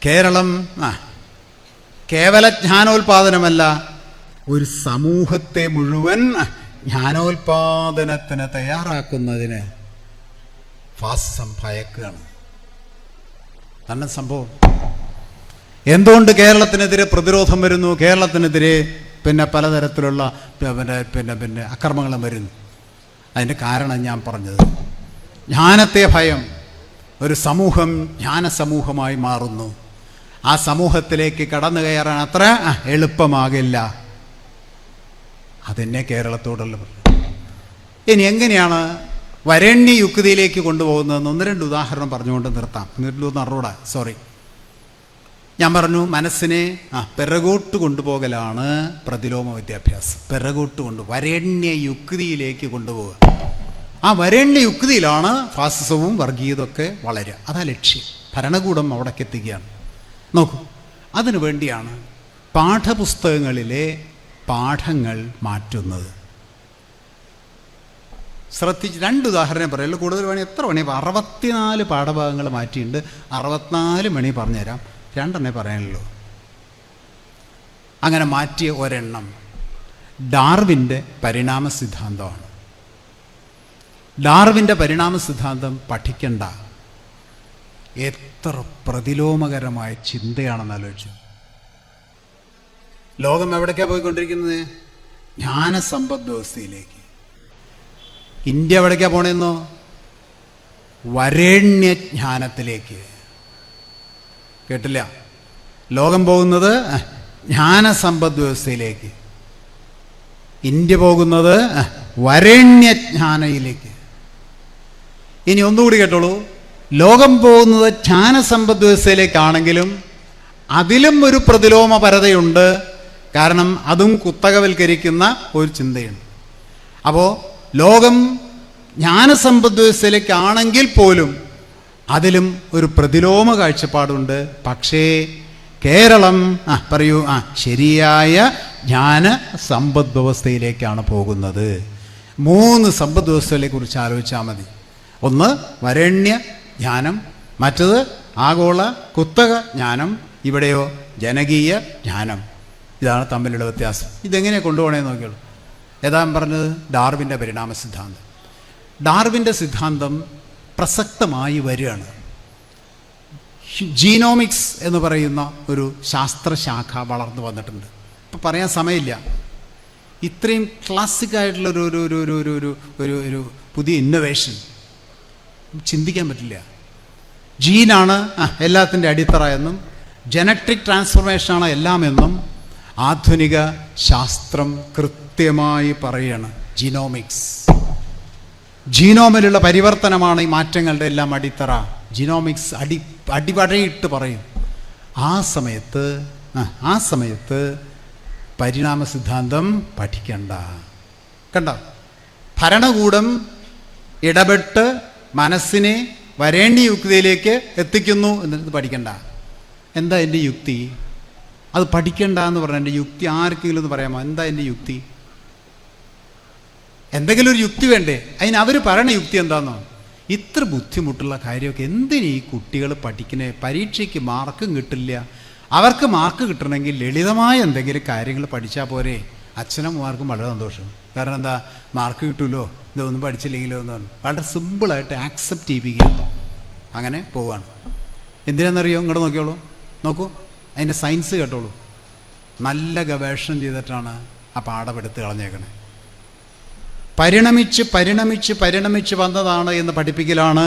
കേരളം കേവല ജ്ഞാനോൽപാദനമല്ല, ഒരു സമൂഹത്തെ മുഴുവൻ ജ്ഞാനോൽപാദനത്തിന് തയ്യാറാക്കുന്നതിന് ഫാസിസം ഭയക്കുകയാണ്. തന്നെ സംഭവം. എന്തുകൊണ്ട് കേരളത്തിനെതിരെ പ്രതിരോധം വരുന്നു? കേരളത്തിനെതിരെ പലതരത്തിലുള്ള അക്രമങ്ങളും വരുന്നു. അതിൻ്റെ കാരണം ഞാൻ പറഞ്ഞത്, ജ്ഞാനത്തെ ഭയം. ഒരു സമൂഹം ജ്ഞാന സമൂഹമായി മാറുന്നു. ആ സമൂഹത്തിലേക്ക് കടന്നു കയറാൻ അത്ര എളുപ്പമാകില്ല. അതെന്നെ കേരളത്തോടുള്ള. ഇനി എങ്ങനെയാണ് വരേണ്യ യുക്തിയിലേക്ക് കൊണ്ടുപോകുന്നതെന്ന് 1-2 ഉദാഹരണം പറഞ്ഞുകൊണ്ട് നിർത്താം. സോറി, ഞാൻ പറഞ്ഞു മനസ്സിനെ പിറകോട്ട് കൊണ്ടുപോകലാണ് പ്രതിലോമ വിദ്യാഭ്യാസം. പിറകോട്ട് വരേണ്യ യുക്തിയിലേക്ക് കൊണ്ടുപോവുക. ആ വരേണ്യ യുക്തിയിലാണ് ഫാസിസവും വർഗീയതൊക്കെ വളരുക. അതാ ലക്ഷ്യം. ഭരണകൂടം അവിടേക്ക് എത്തിക്കുകയാണ്. നോക്കൂ, അതിനു വേണ്ടിയാണ് പാഠപുസ്തകങ്ങളിലെ പാഠങ്ങൾ മാറ്റുന്നത്. ശ്രദ്ധിച്ച് 2 ഉദാഹരണം പറയുള്ളൂ, കൂടുതൽ വേണേൽ എത്ര വേണേ. 64 പാഠഭാഗങ്ങൾ മാറ്റിയിട്ടുണ്ട്. 64 മണി പറഞ്ഞുതരാം, 2 പറയാനുള്ളൂ. അങ്ങനെ മാറ്റിയ ഒരെണ്ണം ഡാർവിൻ്റെ പരിണാമ സിദ്ധാന്തമാണ്. ഡാർവിൻ്റെ പരിണാമ സിദ്ധാന്തം പഠിക്കണ്ട. എത്ര പ്രതിലോമകരമായ ചിന്തയാണെന്ന് ആലോചിച്ചു. ലോകം എവിടേക്കാണ് പോയിക്കൊണ്ടിരിക്കുന്നത്? ജ്ഞാനസമ്പദ് വ്യവസ്ഥയിലേക്ക്. ഇന്ത്യ എവിടേക്കാണ് പോണെന്നോ? വരേണ്യജ്ഞാനത്തിലേക്ക്. കേട്ടില്ല? ലോകം പോകുന്നത് ജ്ഞാനസമ്പദ് വ്യവസ്ഥയിലേക്ക്, ഇന്ത്യ പോകുന്നത് വരേണ്യജ്ഞാനയിലേക്ക്. ഇനി ഒന്നുകൂടി കേട്ടോളൂ, ലോകം പോകുന്നത് ജ്ഞാനസമ്പദ് വ്യവസ്ഥയിലേക്കാണെങ്കിലും അതിലും ഒരു പ്രതിലോമപരതയുണ്ട്. കാരണം അതും കുത്തകവൽക്കരിക്കുന്ന ഒരു ചിന്തയുണ്ട്. അപ്പോൾ ലോകം ജ്ഞാനസമ്പദ് വ്യവസ്ഥയിലേക്കാണെങ്കിൽ പോലും അതിലും ഒരു പ്രതിലോമ കാഴ്ചപ്പാടുണ്ട്. പക്ഷേ കേരളം പറയൂ ശരിയായ ജ്ഞാന സമ്പദ് വ്യവസ്ഥയിലേക്കാണ് പോകുന്നത്. 3 സമ്പദ് വ്യവസ്ഥകളെ കുറിച്ച് ആലോചിച്ചാൽ മതി. ഒന്ന് വരേണ്യ ജ്ഞാനം, മറ്റത് ആഗോള കുത്തക ജ്ഞാനം, ഇവിടെയോ ജനകീയ ജ്ഞാനം. ഇതാണ് തമ്മിലുള്ള വ്യത്യാസം. ഇതെങ്ങനെ കൊണ്ടുപോകണമെന്ന് നോക്കിയുള്ളൂ. ഏതാ പറഞ്ഞത്? ഡാർവിൻ്റെ പരിണാമ സിദ്ധാന്തം. ഡാർവിൻ്റെ സിദ്ധാന്തം പ്രസക്തമായി വരികയാണ്. ജീനോമിക്സ് എന്ന് പറയുന്ന ഒരു ശാസ്ത്രശാഖ വളർന്നു വന്നിട്ടുണ്ട്. ഇപ്പം പറയാൻ സമയമില്ല. ഇത്രയും ക്ലാസിക്കായിട്ടുള്ള ഒരു പുതിയ ഇന്നൊവേഷൻ ചിന്തിക്കാൻ പറ്റില്ല. ജീനാണ് എല്ലാത്തിൻ്റെ അടിത്തറ എന്നും ജനറ്റിക് ട്രാൻസ്ഫോർമേഷനാണ് എല്ലാമെന്നും ആധുനിക ശാസ്ത്രം കൃത്യമായി പറയുകയാണ്. ജീനോമിക്സ്. ജീനോമിലുള്ള പരിവർത്തനമാണ് ഈ മാറ്റങ്ങളുടെ എല്ലാം അടിത്തറ. ജീനോമിക്സ് അടിവഴയിട്ട് പറയും. ആ സമയത്ത് പരിണാമ സിദ്ധാന്തം പഠിക്കണ്ട. കണ്ട, ഭരണകൂടം ഇടപെട്ട് മനസ്സിനെ വരേണ്ട യുക്തിയിലേക്ക് എത്തിക്കുന്നു എന്നിട്ട് പഠിക്കണ്ട. എന്താ എൻ്റെ യുക്തി? അത് പഠിക്കണ്ട എന്ന് പറഞ്ഞാൽ എൻ്റെ യുക്തി ആർക്കെങ്കിലും ഒന്ന് പറയാമോ? എന്താ എൻ്റെ യുക്തി? എന്തെങ്കിലും ഒരു യുക്തി വേണ്ടേ? അവർ പറയണ യുക്തി എന്താണെന്നോ? ഇത്ര ബുദ്ധിമുട്ടുള്ള കാര്യമൊക്കെ എന്തിനു ഈ കുട്ടികൾ പഠിക്കണേ? പരീക്ഷയ്ക്ക് മാർക്കും കിട്ടില്ല. അവർക്ക് മാർക്ക് കിട്ടണമെങ്കിൽ ലളിതമായ എന്തെങ്കിലും കാര്യങ്ങൾ പഠിച്ചാൽ പോരെ. അച്ഛനമ്മമാർക്കും വളരെ സന്തോഷം. കാരണം എന്താ, മാർക്ക് കിട്ടുമല്ലോ, ഇതൊന്നും പഠിച്ചില്ലെങ്കിലോ എന്ന് പറഞ്ഞു വളരെ സിമ്പിളായിട്ട് ആക്സെപ്റ്റ് ചെയ്യിപ്പിക്കുക. അങ്ങനെ പോവാണ്. എന്തിനാണെന്നറിയോ? ഇങ്ങോട്ട് നോക്കൂ, അതിൻ്റെ സയൻസ് കേട്ടോളൂ. നല്ല ഗവേഷണം ചെയ്തിട്ടാണ് ആ പാഠം എടുത്ത് കളഞ്ഞേക്കണേ. പരിണമിച്ച് വന്നതാണ് എന്ന് പഠിപ്പിക്കലാണ്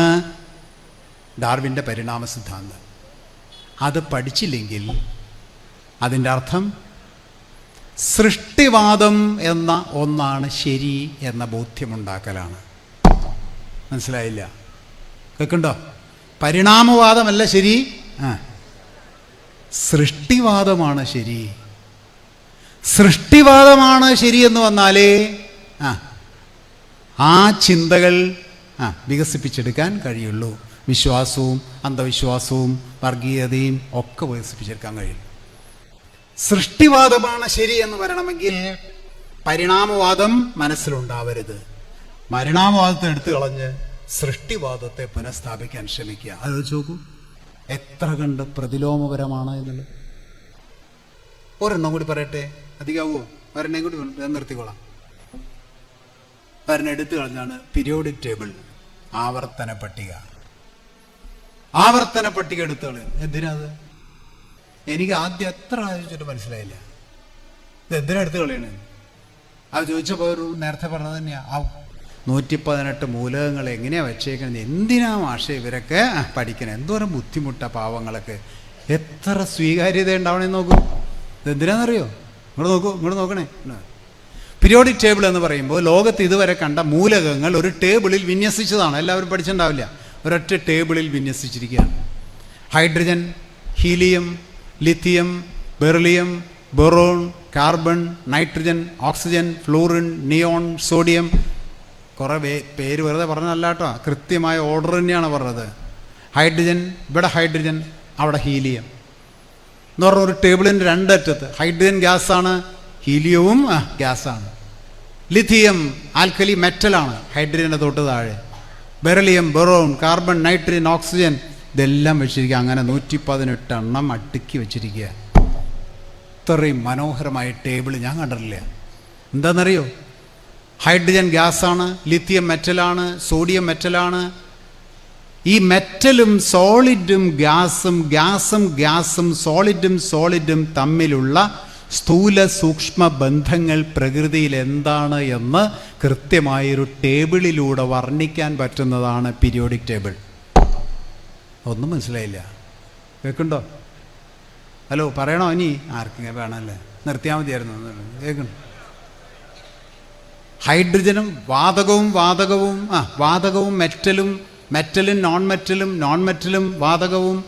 ഡാർവിൻ്റെ പരിണാമ സിദ്ധാന്തം. അത് പഠിച്ചില്ലെങ്കിൽ അതിൻ്റെ അർത്ഥം സൃഷ്ടിവാദം എന്ന ഒന്നാണ് ശരി എന്ന ബോധ്യമുണ്ടാക്കലാണ്. മനസ്സിലായില്ല? കേൾക്കണ്ടോ? പരിണാമവാദമല്ല ശരി, സൃഷ്ടിവാദമാണ് ശരി. സൃഷ്ടിവാദമാണ് ശരിയെന്ന് വന്നാലേ ആ ചിന്തകൾ വികസിപ്പിച്ചെടുക്കാൻ കഴിയുള്ളൂ. വിശ്വാസവും അന്ധവിശ്വാസവും വർഗീയതയും ഒക്കെ വികസിപ്പിച്ചെടുക്കാൻ കഴിയും. സൃഷ്ടിവാദമാണ് ശരി എന്ന് വരണമെങ്കിൽ പരിണാമവാദം മനസ്സിലുണ്ടാവരുത്. പരിണാമവാദത്തെ എടുത്തു കളഞ്ഞ് സൃഷ്ടിവാദത്തെ പുനഃസ്ഥാപിക്കാൻ ശ്രമിക്കുക. അത് നോക്കൂ, എത്ര കണ്ട് പ്രതിലോമപരമാണ് എന്നുള്ളത്. ഒരെണ്ണം കൂടി പറയട്ടെ, അധികമാവോ? ഒരെണ്ണം കൂടി നിർത്തിക്കോളാം. ഒരെണ്ണം എടുത്തു കളഞ്ഞാണ് പീരിയോഡിക് ടേബിൾ, ആവർത്തന പട്ടിക. ആവർത്തന പട്ടിക എടുത്തു കളയും. എന്തിനാത്? എനിക്ക് ആദ്യം എത്ര ആലോചിച്ചിട്ട് മനസ്സിലായില്ല. ഇത് എന്തിനാ എടുത്തു കളയണേ? അത് ചോദിച്ചപ്പോൾ ഒരു നേരത്തെ പറഞ്ഞത് തന്നെയാ. 118 മൂലകങ്ങൾ എങ്ങനെയാ വെച്ചേക്കണത്? എന്തിനാ മാഷേ ഇവരൊക്കെ പഠിക്കണേ? എന്തോരം ബുദ്ധിമുട്ടാ പാവങ്ങളൊക്കെ. എത്ര സ്വീകാര്യത ഉണ്ടാവണേന്ന് നോക്കൂ. ഇതെന്തിനാണെന്നറിയോ? ഇങ്ങോട്ട് നോക്കണേ. പീരിയോഡിക് ടേബിൾ എന്ന് പറയുമ്പോൾ ലോകത്ത് ഇതുവരെ കണ്ട മൂലകങ്ങൾ ഒരു ടേബിളിൽ വിന്യസിച്ചതാണ്. എല്ലാവരും പഠിച്ചിട്ടുണ്ടാവില്ല. ഒരൊറ്റ ടേബിളിൽ വിന്യസിച്ചിരിക്കുകയാണ്. Hydrogen, helium, lithium, beryllium, boron, carbon, nitrogen, oxygen, fluorine, neon, sodium. കുറേ പേര് വെറുതെ പറഞ്ഞല്ല കേട്ടോ, കൃത്യമായ ഓർഡർ തന്നെയാണ് പറഞ്ഞത്. ഹൈഡ്രജൻ, ഇവിടെ ഹൈഡ്രജൻ, അവിടെ ഹീലിയം എന്ന് പറഞ്ഞ ഒരു ടേബിളിൻ്റെ രണ്ടറ്റത്ത് ഹൈഡ്രജൻ ഗ്യാസാണ്, ഹീലിയവും ഗ്യാസാണ്. ലിഥിയം ആൽക്കലി മെറ്റലാണ്, ഹൈഡ്രജൻ്റെ തൊട്ട് താഴെ. Beryllium, boron, carbon, nitrogen, oxygen, ഇതെല്ലാം വെച്ചിരിക്കുക. അങ്ങനെ 118 എണ്ണം അടുക്കി വെച്ചിരിക്കുക. ഇത്രയും മനോഹരമായ ടേബിൾ ഞാൻ കണ്ടിട്ടില്ല. എന്താണെന്നറിയോ? ഹൈഡ്രജൻ ഗ്യാസാണ്, ലിഥിയം മെറ്റലാണ്, സോഡിയം മെറ്റലാണ്. ഈ മെറ്റലും സോളിഡും ഗ്യാസും സോളിഡും തമ്മിലുള്ള സ്ഥൂല സൂക്ഷ്മ ബന്ധങ്ങൾ പ്രകൃതിയിൽ എന്താണ് എന്ന് കൃത്യമായൊരു ടേബിളിലൂടെ വർണ്ണിക്കാൻ പറ്റുന്നതാണ് പീരിയോഡിക് ടേബിൾ. ഒന്നും മനസ്സിലായില്ല. കേൾക്കുന്നുണ്ടോ? ഹലോ, പറയണോ? ഇനി ആർക്കെങ്കിലും വേണമല്ലേ? നിർത്തിയാൽ മതിയായിരുന്നു. കേൾക്കണം. ഹൈഡ്രജനും വാതകവും മെറ്റലും നോൺ മെറ്റലും വാതകവും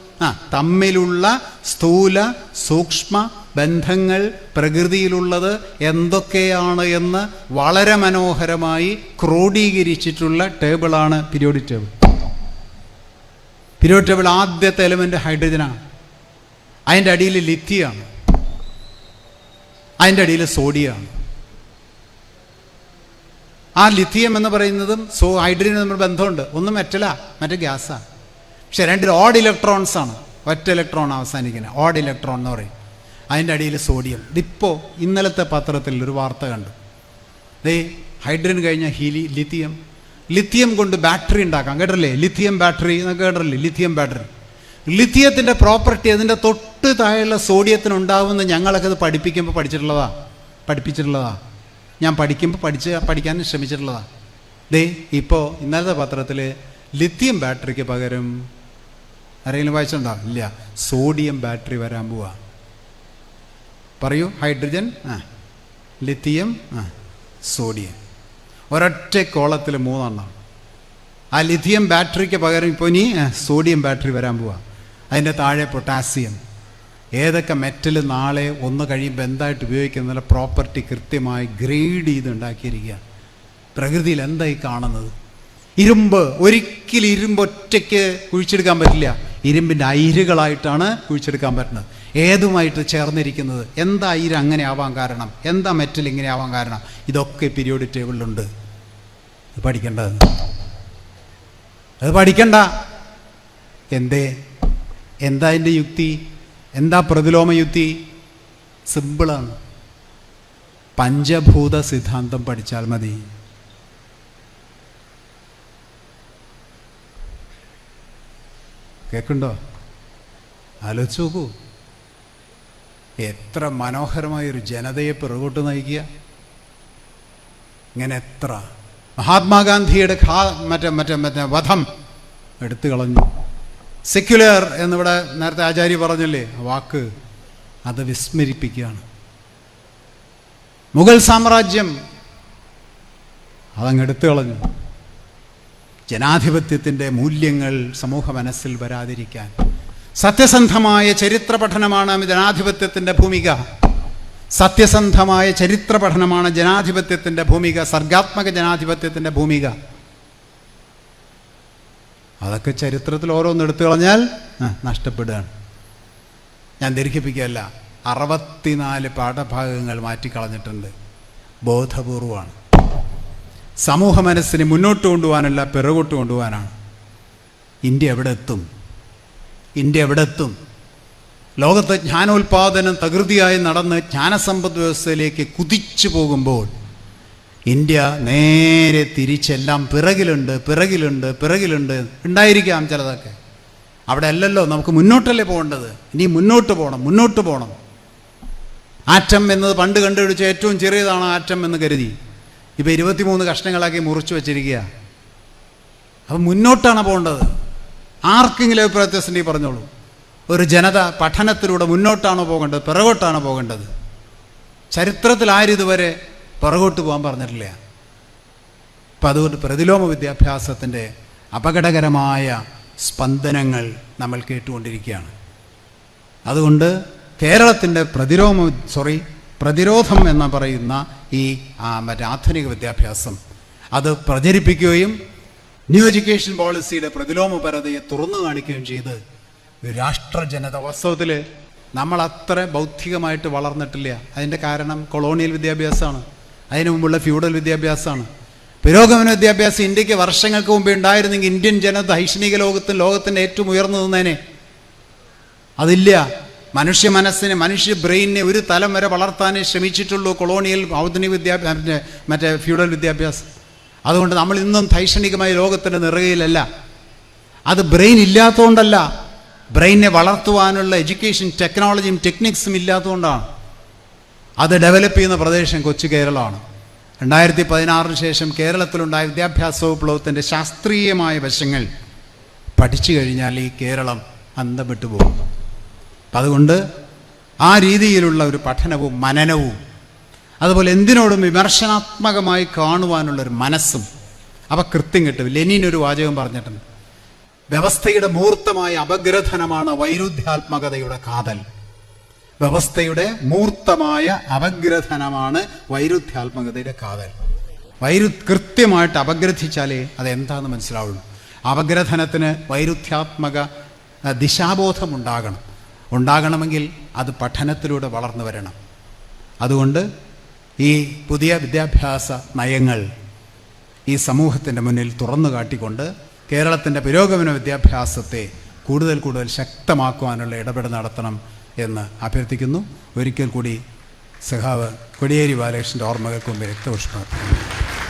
തമ്മിലുള്ള സ്ഥൂല സൂക്ഷ്മ ബന്ധങ്ങൾ പ്രകൃതിയിലുള്ളത് എന്തൊക്കെയാണ് എന്ന് വളരെ മനോഹരമായി ക്രോഡീകരിച്ചിട്ടുള്ള ടേബിളാണ് പീരിയോഡിക് ടേബിൾ. പീരിയോഡിക് ടേബിൾ ആദ്യത്തെ എലമെന്റ് ഹൈഡ്രജനാണ്. അതിൻ്റെ അടിയിൽ ലിഥിയാണ്, അതിൻ്റെ അടിയിൽ സോഡിയമാണ്. ആ ലിഥിയം എന്ന് പറയുന്നതും ഹൈഡ്രജനും തമ്മിൽ ബന്ധമുണ്ട്. ഒന്ന് മെറ്റലാ, മറ്റേ ഗ്യാസാണ്. പക്ഷെ രണ്ടിൽ ഓഡ് ഇലക്ട്രോൺസ് ആണ്. ഒറ്റ ഇലക്ട്രോൺ അവസാനിക്കുന്നത്, ഓഡ് ഇലക്ട്രോൺ എന്ന് പറയും. അതിൻ്റെ അടിയിൽ സോഡിയം. ഇതിപ്പോൾ ഇന്നലത്തെ പത്രത്തിൽ ഒരു വാർത്ത കണ്ടു. ഹൈഡ്രജൻ കഴിഞ്ഞ ലിഥിയം കൊണ്ട് ബാറ്ററി ഉണ്ടാക്കാം. കേട്ടില്ലേ? ലിഥിയം ബാറ്ററി എന്നൊക്കെ കേട്ടില്ലേ? Lithium battery. ലിഥിയത്തിൻ്റെ പ്രോപ്പർട്ടി അതിൻ്റെ തൊട്ട് താഴെയുള്ള സോഡിയത്തിന് ഉണ്ടാവുമെന്ന് ഞങ്ങളൊക്കെ ഇത് പഠിപ്പിച്ചിട്ടുള്ളതാ. ഞാൻ പഠിക്കാൻ ശ്രമിച്ചിട്ടുള്ളതാണ്. ഇപ്പോൾ ഇന്നലത്തെ പത്രത്തിൽ ലിഥിയം ബാറ്ററിക്ക് പകരം ആരെങ്കിലും വായിച്ചിട്ടുണ്ടോ? ഇല്ല, സോഡിയം ബാറ്ററി വരാൻ പോവാ. പറയൂ. Hydrogen, lithium, sodium. ഒരൊറ്റ കോളത്തിൽ 3 ആ ലിഥിയം ബാറ്ററിക്ക് പകരം ഇപ്പോൾ ഇനി സോഡിയം ബാറ്ററി വരാൻ പോവുക. അതിൻ്റെ താഴെ പൊട്ടാസ്യം. ഏതൊക്കെ മെറ്റൽ നാളെ ഒന്ന് കഴിയുമ്പോൾ എന്തായിട്ട് ഉപയോഗിക്കുന്ന പ്രോപ്പർട്ടി കൃത്യമായി ഗ്രേഡ് ചെയ്ത് ഉണ്ടാക്കിയിരിക്കുക. പ്രകൃതിയിൽ എന്തായി കാണുന്നത്? ഇരുമ്പ്, ഒരിക്കലും ഇരുമ്പ് ഒറ്റയ്ക്ക് കുഴിച്ചെടുക്കാൻ പറ്റില്ല. ഇരുമ്പിൻ്റെ അയിരുകളായിട്ടാണ് കുഴിച്ചെടുക്കാൻ പറ്റുന്നത്, ഏതുമായിട്ട് ചേർന്നിരിക്കുന്നത്. എന്താ അയിര് അങ്ങനെ ആവാൻ കാരണം? എന്താ മെറ്റൽ ഇങ്ങനെ ആവാൻ കാരണം? ഇതൊക്കെ പീരിയോഡിക് ടേബിളിലുണ്ട്. ഇത് പഠിക്കേണ്ടത്, അത് പഠിക്കണ്ട. എന്താ അതിൻ്റെ യുക്തി? എന്താ പ്രതിലോമ യുക്തി? സിമ്പിളാണ്. പഞ്ചഭൂത സിദ്ധാന്തം പഠിച്ചാൽ മതി. കേൾക്കുന്നുണ്ടോ? ആലോചിച്ച് നോക്കൂ. എത്ര മനോഹരമായൊരു ജനതയെ പിറകോട്ട് നയിക്കുക. ഇങ്ങനെ എത്ര മഹാത്മാഗാന്ധിയുടെ മറ്റേ വധം എടുത്തു കളഞ്ഞു. സെക്യുലർ എന്നിവിടെ നേരത്തെ ആചാര്യ പറഞ്ഞല്ലേ ആ വാക്ക്, അത് വിസ്മരിപ്പിക്കുകയാണ്. മുഗൾ സാമ്രാജ്യം അതങ്ങ് എടുത്തു കളഞ്ഞു. ജനാധിപത്യത്തിൻ്റെ മൂല്യങ്ങൾ സമൂഹ മനസ്സിൽ വരാതിരിക്കാൻ സത്യസന്ധമായ ചരിത്ര പഠനമാണ് ജനാധിപത്യത്തിൻ്റെ ഭൂമിക. സത്യസന്ധമായ ചരിത്ര പഠനമാണ് ജനാധിപത്യത്തിൻ്റെ ഭൂമിക, സർഗാത്മക ജനാധിപത്യത്തിൻ്റെ ഭൂമിക. അതൊക്കെ ചരിത്രത്തിൽ ഓരോന്ന് എടുത്തു കളഞ്ഞാൽ നഷ്ടപ്പെടുകയാണ്. ഞാൻ ദീർഘിപ്പിക്കുകയല്ല, 64 പാഠഭാഗങ്ങൾ മാറ്റിക്കളഞ്ഞിട്ടുണ്ട്. ബോധപൂർവമാണ്. സമൂഹ മനസ്സിനെ മുന്നോട്ട് കൊണ്ടുപോകാനല്ല, പിറകോട്ട് കൊണ്ടുപോകാനാണ്. ഇന്ത്യ എവിടെ എത്തും? ലോകത്ത് ജ്ഞാനോൽപാദനം തകൃതിയായി നടന്ന് ജ്ഞാനസമ്പദ് വ്യവസ്ഥയിലേക്ക് കുതിച്ചു പോകുമ്പോൾ ഇന്ത്യ നേരെ തിരിച്ചെല്ലാം പിറകിലുണ്ട് ഉണ്ടായിരിക്കാം ചിലതൊക്കെ. അവിടെ അല്ലല്ലോ, നമുക്ക് മുന്നോട്ടല്ലേ പോകേണ്ടത്. ഇനി മുന്നോട്ട് പോകണം. ആറ്റം എന്നത് പണ്ട് കണ്ടുപിടിച്ച ഏറ്റവും ചെറിയതാണ് ആറ്റം എന്ന് കരുതി ഇപ്പോൾ 23 കഷ്ണങ്ങളാക്കി മുറിച്ചു വച്ചിരിക്കുക. അപ്പം മുന്നോട്ടാണ് പോകേണ്ടത്. ആർക്കെങ്കിലും അഭിപ്രായത്തിൻ്റെ പറഞ്ഞോളൂ. ഒരു ജനത പഠനത്തിലൂടെ മുന്നോട്ടാണോ പോകേണ്ടത്, പിറകോട്ടാണോ പോകേണ്ടത്? ചരിത്രത്തിൽ ആരും ഇതുവരെ പുറകോട്ട് പോകാൻ പറഞ്ഞിട്ടില്ല. അപ്പം അതുകൊണ്ട് പ്രതിലോമ വിദ്യാഭ്യാസത്തിൻ്റെ അപകടകരമായ സ്പന്ദനങ്ങൾ നമ്മൾ കേട്ടുകൊണ്ടിരിക്കുകയാണ്. അതുകൊണ്ട് കേരളത്തിൻ്റെ പ്രതിരോധം എന്ന് പറയുന്ന ഈ ആധുനിക വിദ്യാഭ്യാസം അത് പ്രചരിപ്പിക്കുകയും ന്യൂ എഡ്യൂക്കേഷൻ പോളിസിയുടെ പ്രതിലോമപരതയെ തുറന്നു കാണിക്കുകയും ചെയ്ത് രാഷ്ട്രജനത വാസ്തവത്തിൽ നമ്മളത്ര ബൗദ്ധികമായിട്ട് വളർന്നിട്ടില്ല. അതിൻ്റെ കാരണം കൊളോണിയൽ വിദ്യാഭ്യാസമാണ്. അതിനു മുമ്പുള്ള ഫ്യൂഡൽ വിദ്യാഭ്യാസമാണ്. പുരോഗമന വിദ്യാഭ്യാസം ഇന്ത്യക്ക് വർഷങ്ങൾക്ക് മുമ്പേ ഉണ്ടായിരുന്നെങ്കിൽ ഇന്ത്യൻ ജനത ഐശ്വനിക ലോകത്തിൻ്റെ ഏറ്റവും ഉയർന്നു നിന്നേനെ. അതില്ല. മനുഷ്യ മനസ്സിനെ, മനുഷ്യ ബ്രെയിനിനെ ഒരു തലം വരെ വളർത്താനേ ശ്രമിച്ചിട്ടുള്ളൂ കൊളോണിയൽ ആധുനിക മറ്റേ ഫ്യൂഡൽ വിദ്യാഭ്യാസം. അതുകൊണ്ട് നമ്മൾ ഇന്നും ധൈഷണികമായ ലോകത്തിൻ്റെ നിറകയിലല്ല. അത് ബ്രെയിൻ ഇല്ലാത്തതുകൊണ്ടല്ല, ബ്രെയിനെ വളർത്തുവാനുള്ള എഡ്യൂക്കേഷൻ ടെക്നോളജിയും ടെക്നിക്സും ഇല്ലാത്തതുകൊണ്ടാണ്. അത് ഡെവലപ്പ് ചെയ്യുന്ന പ്രദേശം കൊച്ചു കേരളമാണ്. 2016 ശേഷം കേരളത്തിലുണ്ടായ വിദ്യാഭ്യാസ വിപ്ലവത്തിൻ്റെ ശാസ്ത്രീയമായ വശങ്ങൾ പഠിച്ചു കഴിഞ്ഞാൽ ഈ കേരളം അന്തം വിട്ടുപോകും. അപ്പം അതുകൊണ്ട് ആ രീതിയിലുള്ള ഒരു പഠനവും മനനവും അതുപോലെ എന്തിനോടും വിമർശനാത്മകമായി കാണുവാനുള്ളൊരു മനസ്സും അവ കൃത്യം കിട്ടും. ലെനിൻ ഒരു വാചകം പറഞ്ഞിട്ടുണ്ട്, വ്യവസ്ഥയുടെ മൂർത്തമായ അപഗ്രഥനമാണ് വൈരുദ്ധ്യാത്മകതയുടെ കാതൽ. വ്യവസ്ഥയുടെ മൂർത്തമായ അപഗ്രഥനമാണ് വൈരുദ്ധ്യാത്മകതയുടെ കാതൽ. കൃത്യമായിട്ട് അപഗ്രഥിച്ചാലേ അതെന്താണെന്ന് മനസ്സിലാവുള്ളൂ. അപഗ്രഥനത്തിന് വൈരുദ്ധ്യാത്മക ദിശാബോധം ഉണ്ടാകണമെങ്കിൽ അത് പഠനത്തിലൂടെ വളർന്നു വരണം. അതുകൊണ്ട് ഈ പുതിയ വിദ്യാഭ്യാസ നയങ്ങൾ ഈ സമൂഹത്തിൻ്റെ മുന്നിൽ തുറന്നു കാട്ടിക്കൊണ്ട് കേരളത്തിൻ്റെ പുരോഗമന വിദ്യാഭ്യാസത്തെ കൂടുതൽ ശക്തമാക്കുവാനുള്ള ഇടപെടൽ നടത്തണം എന്ന് അഭ്യർത്ഥിക്കുന്നു. ഒരിക്കൽ കൂടി സഖാവ് കോടിയേരി ബാലകൃഷ്ണൻ്റെ ഓർമ്മകൾക്ക് മുമ്പ് രക്തപുഷ്പം.